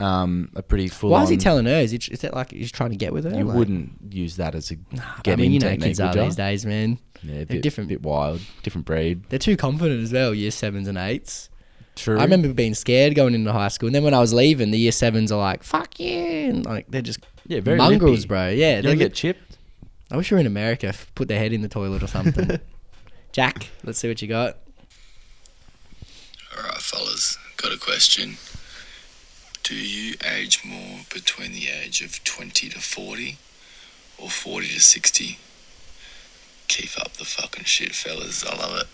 a pretty full. Why is he telling her? Is it like he's trying to get with her? You Like, wouldn't use that as a I get mean, in you know, technique, kids are would ya? these days, man. Yeah, a They're bit, different. bit wild, different breed. They're too confident as well, year 7s and 8s. True. I remember being scared going into high school. And then when I was leaving, the year 7s are like, fuck yeah. And like, they're just very mongrels, lippy. bro. Yeah. You They don't get chipped. I wish we were in America. Put their head in the toilet or something. Jack, let's see what you got. Alright, fellas, got a question. Do you age more between the age of 20 to 40 or 40 to 60? Keep up the fucking shit, fellas. I love it.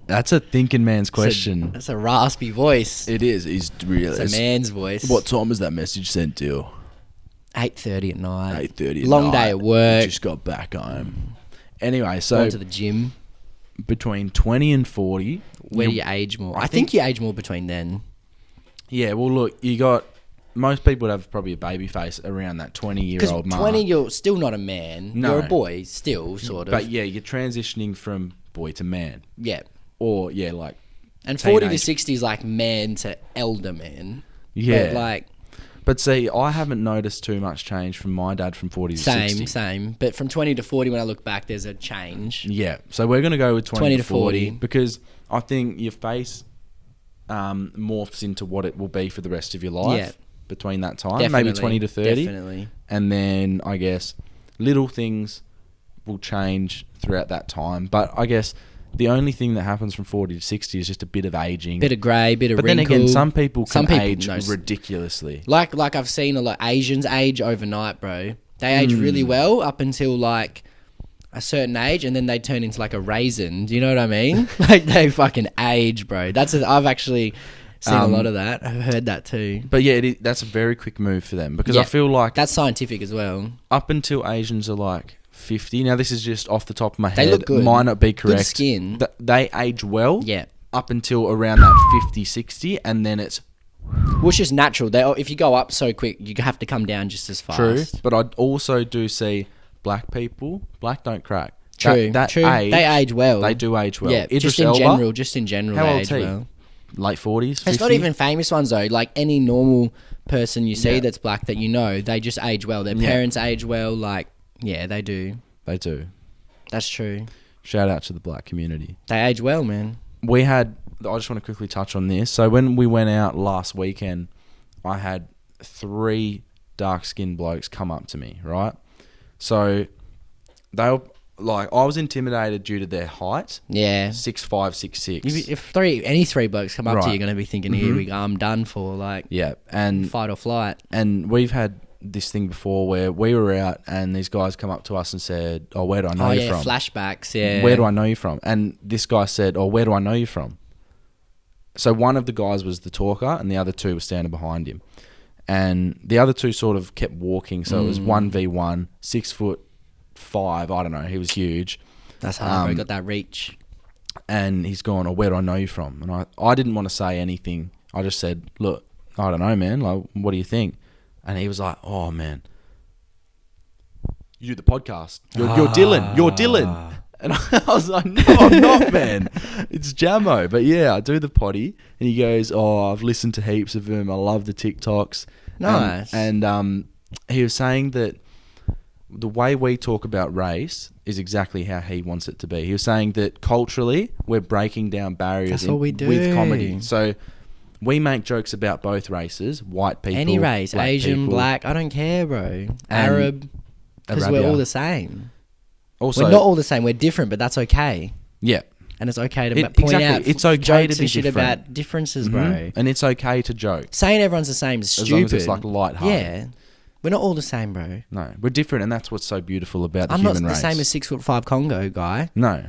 That's a thinking man's question. That's a raspy voice. It is. He's really. It's a man's voice. What time was that message sent to? 8:30 at night. 8:30 at Long night. day at work. Just got back home. Anyway, so Gone to the gym. between 20 and 40. Where do you age more? I think you age more between then. Yeah, well, look, you got... Most people would have probably a baby face around that 20-year-old Because mark. 20, you're still not a man. No. You're a boy still, sort of. But yeah, you're transitioning from boy to man. Yeah. Or, yeah, like... And 40 to teenage. 60 is like man to elder man. Yeah. But like... But see, I haven't noticed too much change from my dad from 40 to 60. Same. But from 20 to 40, when I look back, there's a change. Yeah, so we're going to go with 20 to 40 40. because I think your face morphs into what it will be for the rest of your life Yeah. between that time. Definitely, Maybe 20 to 30. definitely. And then I guess little things will change throughout that time. But I guess the only thing that happens from 40 to 60 is just a bit of aging. Bit of grey, bit of but wrinkle. then again, some people can age no, ridiculously. Like I've seen a lot Asians age overnight, bro. They age really well up until like a certain age, and then they turn into like a raisin. Do you know what I mean? Like they fucking age, bro. I've actually seen a lot of that. I've heard that too. But yeah, that's a very quick move for them because Yeah. I feel like That's scientific as well. up until Asians are like 50. Now this is just off the top of my They head. look good. Might not be Good correct. skin. They age well. Yeah. Up until around that 50, 60, and then it's Which is natural. If you go up so quick, you have to come down just as fast. true. But I also do see black people. Black don't crack. True. That True. age, They age well. They do age well. Yeah, Idris just in Elba, general. Just in general, How they old age is he? well. Late 40s. 50? It's not even famous ones though. Like any normal person you see Yeah. that's black that you know, they just age well. Their Yeah. parents age well. Like, yeah, they do. They do. That's true. Shout out to the black community. They age well, man. We had... I just want to quickly touch on this. So when we went out last weekend, I had 3 dark-skinned blokes come up to me, right? So like I was intimidated due to their height. Yeah. 6'5", 6'6". If any three blokes come up to Right. you, you're going to be thinking, here we go, I'm done for, like, Yeah, and fight or flight. And we've had this thing before where we were out and these guys come up to us and said, "Oh, where do I know you from?" Flashbacks, yeah. Where do I know you from? And this guy said, "Oh, where do I know you from?" So one of the guys was the talker and the other two were standing behind him. And the other two sort of kept walking, so it was 1v1, 6'5", I don't know, he was huge. That's hard, bro. Got that reach. And he's gone, "Oh, where do I know you from?" And I didn't want to say anything. I just said, "Look, I don't know, man. Like, what do you think?" And he was like, "Oh, man, you do the podcast. You're Dylan. You're Dylan." And I was like, "No, I'm not, man. It's Jamo." But yeah, I do the potty. And he goes, "Oh, I've listened to heaps of them. I love the TikToks." Nice. And he was saying that the way we talk about race is exactly how he wants it to be. He was saying that culturally, we're breaking down barriers That's what we do. with comedy. So we make jokes about both races, white people, Any race, black Asian, people. black, I don't care, bro. Arab, because we're Arabia. all the same. Also, We're not all the same. We're different, but that's okay. yeah. And it's okay to point exactly. out It's okay jokes to be and shit different. about differences, bro. And it's okay to joke. Saying everyone's the same is As stupid. long as it's like lighthearted. Yeah. We're not all the same, bro. No, we're different, and that's what's so beautiful about the I'm not human the race. same as 6'5" Congo guy, No.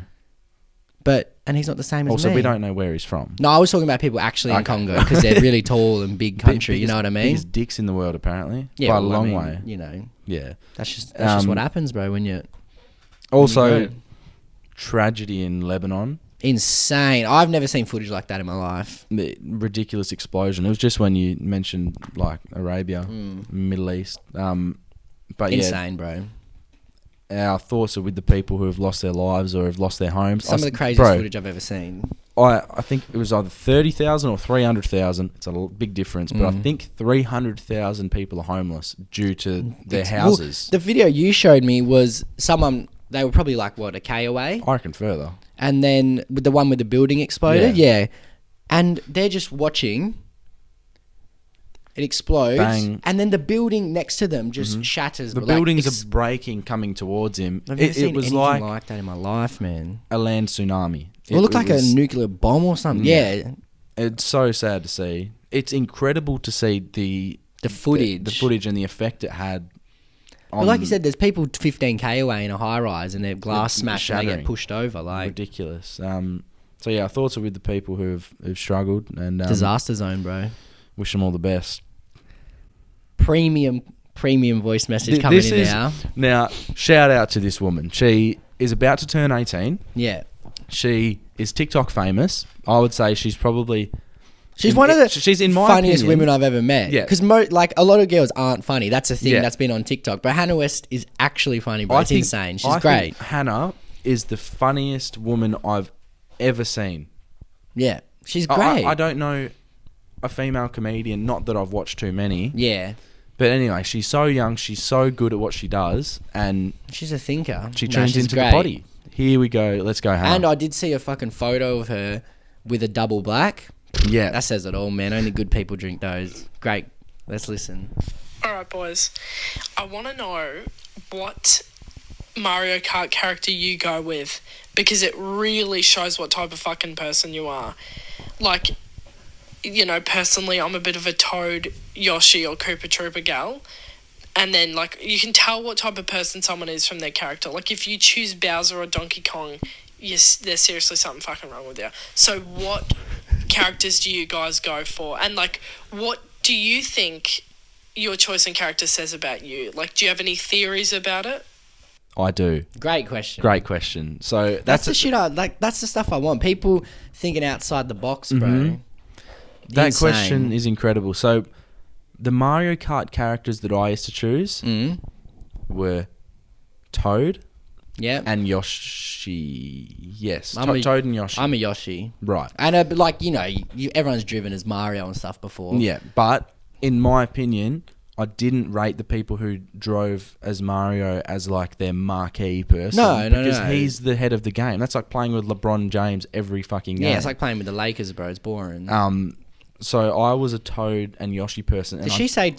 and he's not the same as Also, me. we don't know where he's from. No, I was talking about people actually in Okay. Congo because they're really tall and big country. You know what I mean? Biggest dicks in the world, apparently. Yeah, by a well, I long mean, way. You know, Yeah. that's just what happens, bro. When you Also, go. tragedy in Lebanon. insane. I've never seen footage like that in my life. The ridiculous explosion. It was just when you mentioned like Arabia, Middle East. But Insane, bro. yeah, our thoughts are with the people who have lost their lives or have lost their homes. Some of the craziest footage I've ever seen. I think it was either 30,000 or 300,000. It's a big difference, but I think 300,000 people are homeless due to their houses. Well, the video you showed me was someone. They were probably like what, a K away, I reckon further. and then with the one with the building exploded, yeah, and they're just watching. It explodes, Bang. and then the building next to them just shatters. The like, buildings are breaking, coming towards him. I've never seen it was anything like that in my life, man. a land tsunami. It looked like a nuclear bomb or something. Yeah. It's so sad to see. It's incredible to see the footage. the footage and the effect it had. But like you said, there's people 15k away in a high rise and their glass smashed and they get shattering. pushed over. Like ridiculous. So yeah, our thoughts are with the people who've struggled and disaster zone, bro. wish them all the best. Premium voice message coming in now. Now, shout out to this woman. She is about to turn 18. Yeah. She is TikTok famous. I would say she's probably... She's one of the she's in my funniest opinion, women I've ever met. Yeah. Because like a lot of girls aren't funny. That's a thing Yeah. that's been on TikTok. But Hannah West is actually funny, bro. It's insane. She's I great. think Hannah is the funniest woman I've ever seen. Yeah. She's great. I don't know a female comedian, not that I've watched too many. Yeah. But anyway, she's so young, she's so good at what she does, and She's a thinker. she No, turns she's into great. the body. Here we go. Let's go, Hannah. And I did see a fucking photo of her with a double black. yeah. That says it all, man. Only good people drink those. Great. Let's listen. Alright, boys. I want to know what Mario Kart character you go with, because it really shows what type of fucking person you are. Like, you know, personally, I'm a bit of a Toad, Yoshi, or Koopa Troopa gal. And then, like, you can tell what type of person someone is from their character. Like, if you choose Bowser or Donkey Kong, yes, there's seriously something fucking wrong with you. So what characters do you guys go for? And, like, what do you think your choice in character says about you? Like, do you have any theories about it? I do. Great question. Great question. So That's the shit I like. That's the stuff I want. People thinking outside the box, bro. That Insane. question is incredible. So the Mario Kart characters that I used to choose were Toad Yeah. and Yoshi. Yes, I'm Toad and Yoshi. I'm a Yoshi. Right. And like, you know, everyone's driven as Mario and stuff before. Yeah, but in my opinion, I didn't rate the people who drove as Mario as like their marquee person. No, because no. he's the head of the game. That's like playing with LeBron James every fucking game. Yeah, it's like playing with the Lakers, bro. It's boring. So I was a Toad and Yoshi person. And Did she say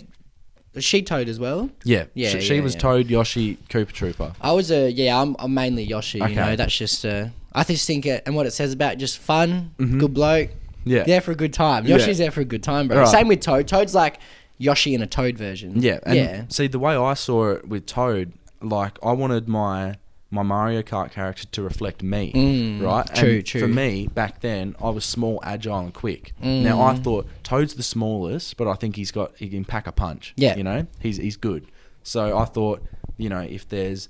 Was she Toad as well? Yeah, Yeah, she was yeah. Toad, Yoshi, Koopa Trooper. I was I'm mainly Yoshi. Okay. You know, that's just I just think and what it says about just fun, Mhm. good bloke. Yeah. There for a good time. Yeah. Yoshi's there for a good time, bro. Right. Same with Toad. Toad's like Yoshi in a Toad version. Yeah, and yeah. see, the way I saw it with Toad, like, I wanted my Mario Kart character to reflect me, right? True, and true. For me, back then, I was small, agile, and quick. Now, I thought Toad's the smallest, but I think he can pack a punch. Yeah. You know? He's good. So I thought, you know, if there's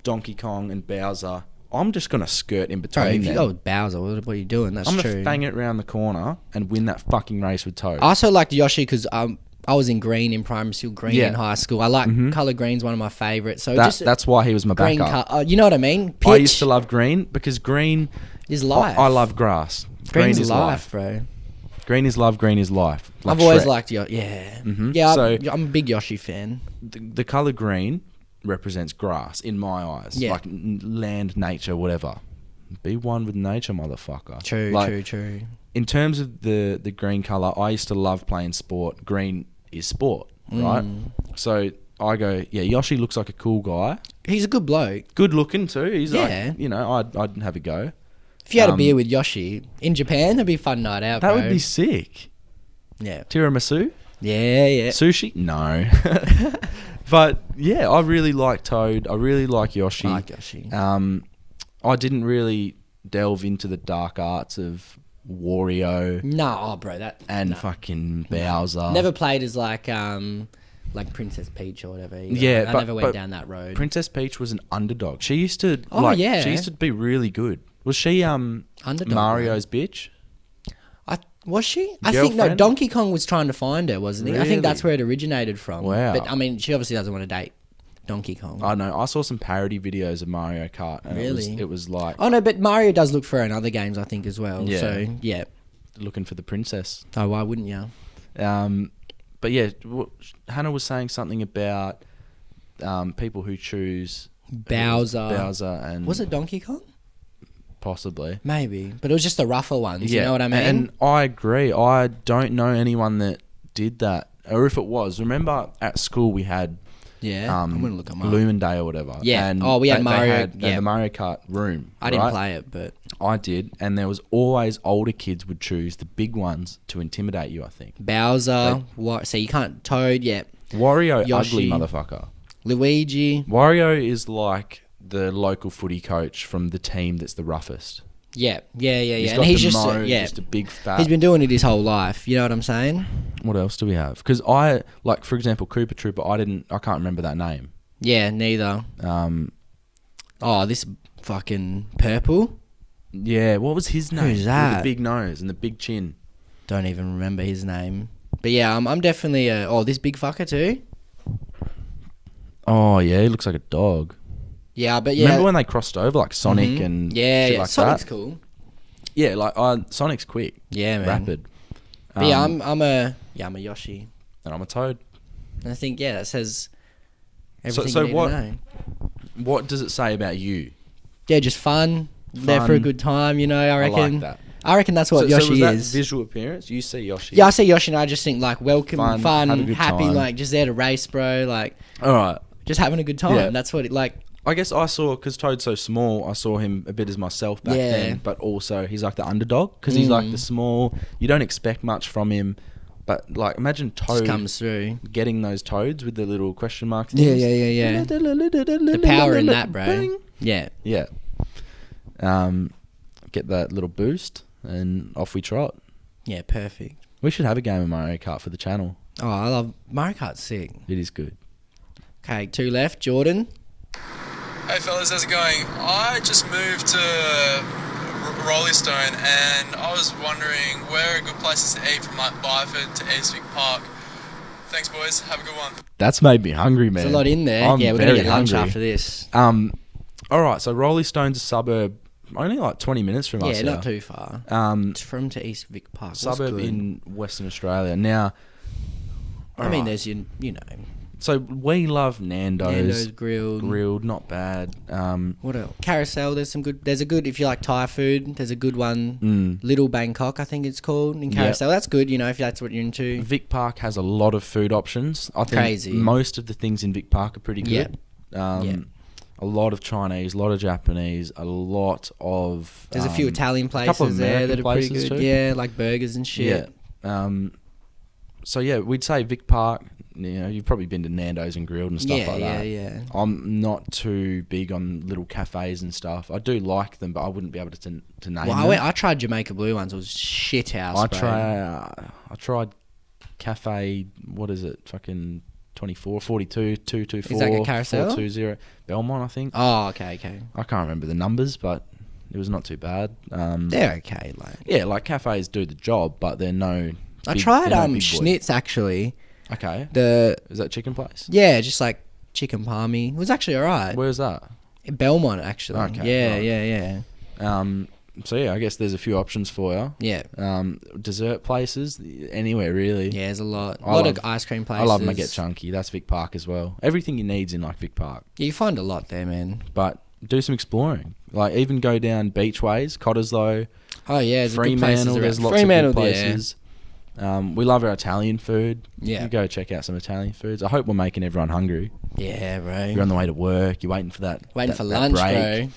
Donkey Kong and Bowser, I'm just going to skirt in Bro, between if you them. go with Bowser, what are you doing? That's I'm true. going to bang it around the corner and win that fucking race with Toad. I also liked Yoshi because I was in green in primary school, green Yeah. in high school. I like colour green's one of my favourites. So That's why he was my green backup. you know what I mean? Pitch I used to love green because green is life. I love grass. Green's Green is life, bro. Green is love. Green is life. Like I've always Shrek. liked Yoshi. Yeah, Mhm. yeah. So- I'm a big Yoshi fan. The color green represents grass in my eyes. Yeah. Like land, nature, whatever. Be one with nature, motherfucker. True, Like, true. In terms of the green color, I used to love playing sport. Green is sport, right? So I go, yeah, Yoshi looks like a cool guy. He's a good bloke. Good looking too. He's Yeah. like, you know, I'd have a go. If you had a beer with Yoshi in Japan, that'd be a fun night out, That bro. would be sick. Yeah. Tiramisu? Yeah. Sushi? No. But yeah, I really like Toad. I really like Yoshi. I like Yoshi. I didn't really delve into the dark arts of Wario No, bro, and fucking Bowser. Never played as like Princess Peach or whatever. either. Yeah, I but- never went but down that road. Princess Peach was an underdog. She used to Oh, yeah. she used to be really good. Was she Underdog, Mario's bitch? Was she? I think no. Girlfriend? Donkey Kong was trying to find her, wasn't he? I think that's Really? where it originated from. Wow. But I mean, she obviously doesn't want to date Donkey Kong. I know. I saw some parody videos of Mario Kart and Really? it was like Oh no, but Mario does look for her in other games, I think, as well. Yeah. So yeah. looking for the princess. Oh, why wouldn't you? But yeah, Hannah was saying something about people who choose Bowser. Bowser and Was it Donkey Kong? possibly. Maybe, but it was just the rougher ones. You know what I mean? And I agree. I don't know anyone that did that, or if it was. Remember at school we had yeah, I'm gonna look 'em up. Lumen Day or whatever. Yeah. And Oh, we had Mario- They had yeah. the Mario Kart room. I didn't right? play it, but I did, and there was always older kids would choose the big ones to intimidate you. I think Bowser. So you can't Toad. Yeah. Wario, Yoshi. ugly motherfucker. Luigi. Wario is like the local footy coach from the team that's the roughest. Yeah. He's And got he's the just mo, yeah. just a big fat. He's been doing it his whole life. You know what I'm saying? What else do we have? Because I like, for example, Koopa Trooper. I can't remember that name. Yeah. Neither. Oh, this fucking purple. Yeah, what was his name? Who's that? With the big nose and the big chin. Don't even remember his name. But yeah, I'm definitely this big fucker too. Oh yeah, he looks like a dog. Yeah, but yeah. Remember when they crossed over like Sonic Mhm. and yeah, shit yeah. like Sonic's that? cool. Yeah, like Sonic's quick. Yeah, man. Rapid. But yeah, I'm a Yoshi, and I'm a Toad. and I think that says So, everything so you need what? to know. What does it say about you? Yeah, just fun. There for a Fun. good time, you know. I reckon. like that. I reckon that's what so Yoshi was that is. visual appearance? You see Yoshi. Yeah, I see Yoshi, and I just think like welcome, Fun, fun, have a good happy, time. like just there to race, bro. Like All right. just having a good time. Yeah. That's what it like. I guess I saw, because Toad's so small, I saw him a bit as myself back Yeah. then, but also he's like the underdog, because he's like the small, you don't expect much from him, but like imagine Just Toad comes through. getting those toads with the little question mark Yeah, things. yeah. The power in that, bro. Yeah. Yeah. Get that little boost, and off we trot. Yeah, perfect. We should have a game of Mario Kart for the channel. Oh, I love Mario Kart's sick. It is good. Okay, 2 left. Jordan. Hey fellas, how's it going? I just moved to Rolling Stone and I was wondering where are good places to eat from like Byford to Eastwick Park. Thanks boys, have a good one. That's made me hungry, man. There's a lot in there. I'm Yeah, we're going to very get lunch hungry. after this. All right, so Rolling Stone's a suburb, only like 20 minutes from us. Yeah, not here. too far. It's from to Eastwick Park. What's Suburb good? in Western Australia. Now, I mean, there's you know, So we love Nando's grilled. Not bad. What else? Carousel, there's a good, if you like Thai food, there's a good one. Little Bangkok, I think it's called, in Carousel. That's good, if that's what you're into. Vic Park has a lot of food options. I think Crazy. most of the things in Vic Park are pretty good. A lot of Chinese, a lot of Japanese, a lot of... There's a few Italian places couple of there that American are pretty good. places too. Yeah, like burgers and shit. Yeah. So yeah, we'd say Vic Park. You've probably been to Nando's and grilled and stuff like that. Yeah. I'm not too big on little cafes and stuff. I do like them, but I wouldn't be able to name them. I tried Jamaica Blue ones. It was shit house, I tried Cafe, what is it? Fucking 24, 42, 224, Is that a Carousel? 420. Belmont, I think. Oh, okay. I can't remember the numbers, but it was not too bad. They're okay. Like cafes do the job, but they're no... I tried Schnitz, actually. Okay. Is that chicken place? Yeah, just like chicken palmy. It was actually alright. Where's that? In Belmont, actually. Okay. Yeah. So yeah, I guess there's a few options for you. Yeah. Dessert places, anywhere really. Yeah, there's a lot. A lot of ice cream places. I love them. I get chunky. That's Vic Park as well. Everything you need's in like Vic Park. Yeah, you find a lot there, man. But do some exploring. Like even go down beachways, Cottesloe. Oh yeah, Fremantle. There's lots of good places. We love our Italian food. Yeah. You go check out some Italian foods. I hope we're making everyone hungry. Yeah, bro. You're on the way to work. You're waiting for that. For lunch, break.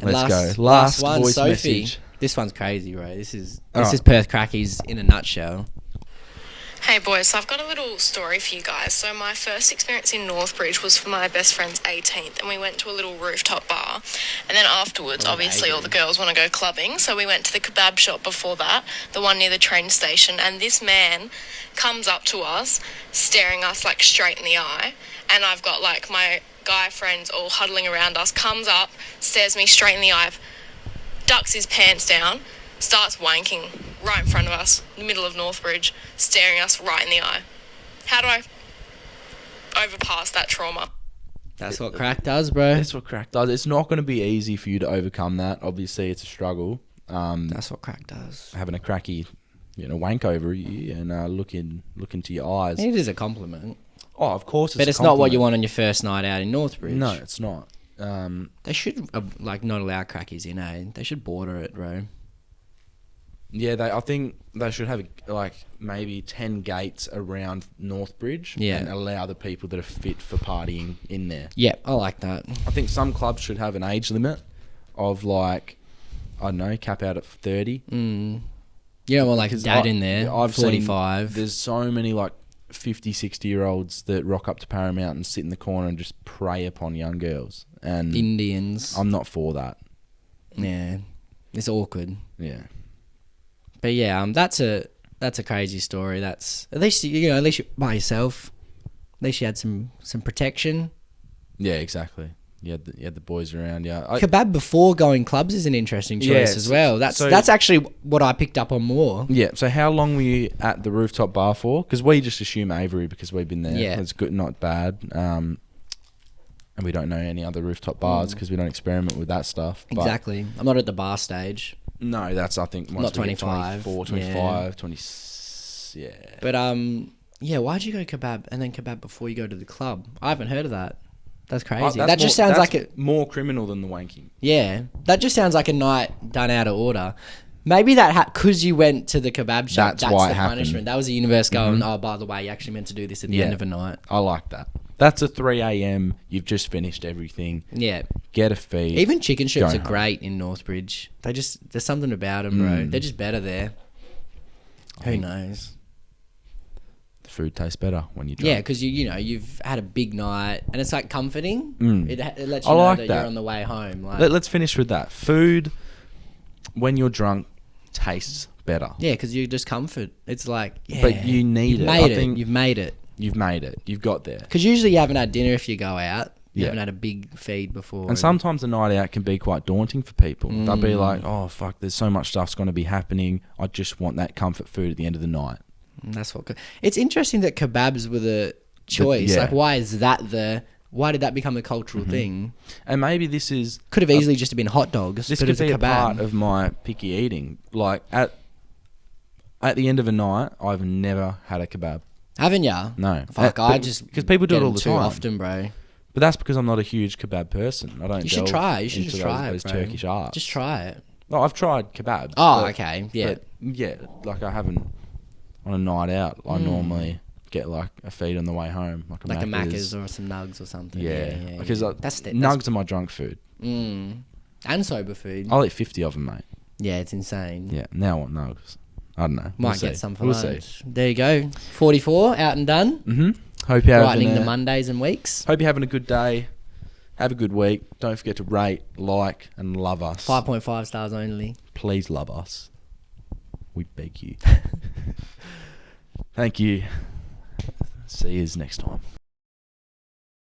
bro. Let's go. Last one, voice Sophie. message. This one's crazy, bro. This is Perth Crackies in a nutshell. Hey boys, so I've got a little story for you guys. So my first experience in Northbridge was for my best friend's 18th, and we went to a little rooftop bar. And then afterwards, obviously all the girls want to go clubbing, so we went to the kebab shop before that, the one near the train station, and this man comes up to us, staring us like straight in the eye, and I've got like my guy friends all huddling around us, comes up, stares me straight in the eye, ducks his pants down, starts wanking right in front of us, in the middle of Northbridge, staring us right in the eye. How do I overpass that trauma? That's what crack does, bro. That's what crack does. It's not going to be easy for you to overcome that. Obviously, it's a struggle. That's what crack does. Having a cracky, wank over you and look into your eyes. It is a compliment. Oh, of course, but it's not what you want on your first night out in Northbridge. No, it's not. They should not allow crackies in, eh? They should border it, bro. Yeah, I think they should have maybe 10 gates around Northbridge and allow the people that are fit for partying in there. Yeah, I like that. I think some clubs should have an age limit of I don't know, cap out at 30. You don't want dad in there, I've 45. Seen, there's so many 50, 60-year-olds that rock up to Paramount and sit in the corner and just prey upon young girls. And Indians. I'm not for that. Yeah, it's awkward. Yeah. But yeah, that's a crazy story. That's at least you're by yourself. At least you had some protection. Yeah, exactly. You had the boys around. Yeah, kebab before going clubs is an interesting choice as well. That's actually what I picked up on more. Yeah. So how long were you at the rooftop bar for? Because we just assume Avery because we've been there. Yeah, it's good, not bad. And we don't know any other rooftop bars because we don't experiment with that stuff. Exactly. I'm not at the bar stage. No, that's I think not 25, 24, 25, 20. Yeah. But why'd you go kebab and then kebab before you go to the club? I haven't heard of that. That's crazy. That just sounds like more criminal than the wanking. Yeah, that just sounds like a night done out of order. Maybe that because you went to the kebab shop. That's why the punishment. That was the universe going. Oh, by the way, you actually meant to do this at the end of a night. I like that. That's a 3 a.m. You've just finished everything. Yeah. Get a feed. Even chicken strips are great in Northbridge. There's something about them, bro. They're just better there. Who knows? The food tastes better when you drink. Yeah, because you've had a big night and it's comforting. It lets you know that you're on the way home. Let's finish with that. Food when you're drunk tastes better. Yeah, because you just comfort. It's but you need it. You've made it. You've made it. You've got there. Because usually you haven't had dinner if you go out. You haven't had a big feed before. And sometimes a night out can be quite daunting for people. They'll be like, oh, fuck, there's so much stuff's going to be happening. I just want that comfort food at the end of the night. That's what... It's interesting that kebabs were the choice. Why is that why did that become a cultural thing? And maybe this is... Could have easily just been hot dogs. This could be a part of my picky eating. At the end of a night, I've never had a kebab. Haven't ya? No. Fuck, I just because people do get it all them the too time. often, bro. But that's because I'm not a huge kebab person. I don't. You should delve try. You should into just try those it, bro. Turkish arts. Just try it. Oh, I've tried kebabs. Oh, but- okay. Yeah. but yeah, like I haven't on a night out. I normally get like a feed on the way home, like a Macca's or some nugs or something. Yeah, yeah. because That's nugs are my drunk food. and sober food. I'll eat 50 of them, mate. Yeah, it's insane. Yeah, now I want nugs. I don't know. Might We'll get see. some for We'll lunch. see. There you go. 44 out and done. Hope you're Brightening having the Mondays and weeks. Hope you're having a good day. Have a good week. Don't forget to rate, like, and love us. 5.5 stars only. Please love us. We beg you. Thank you. See you next time.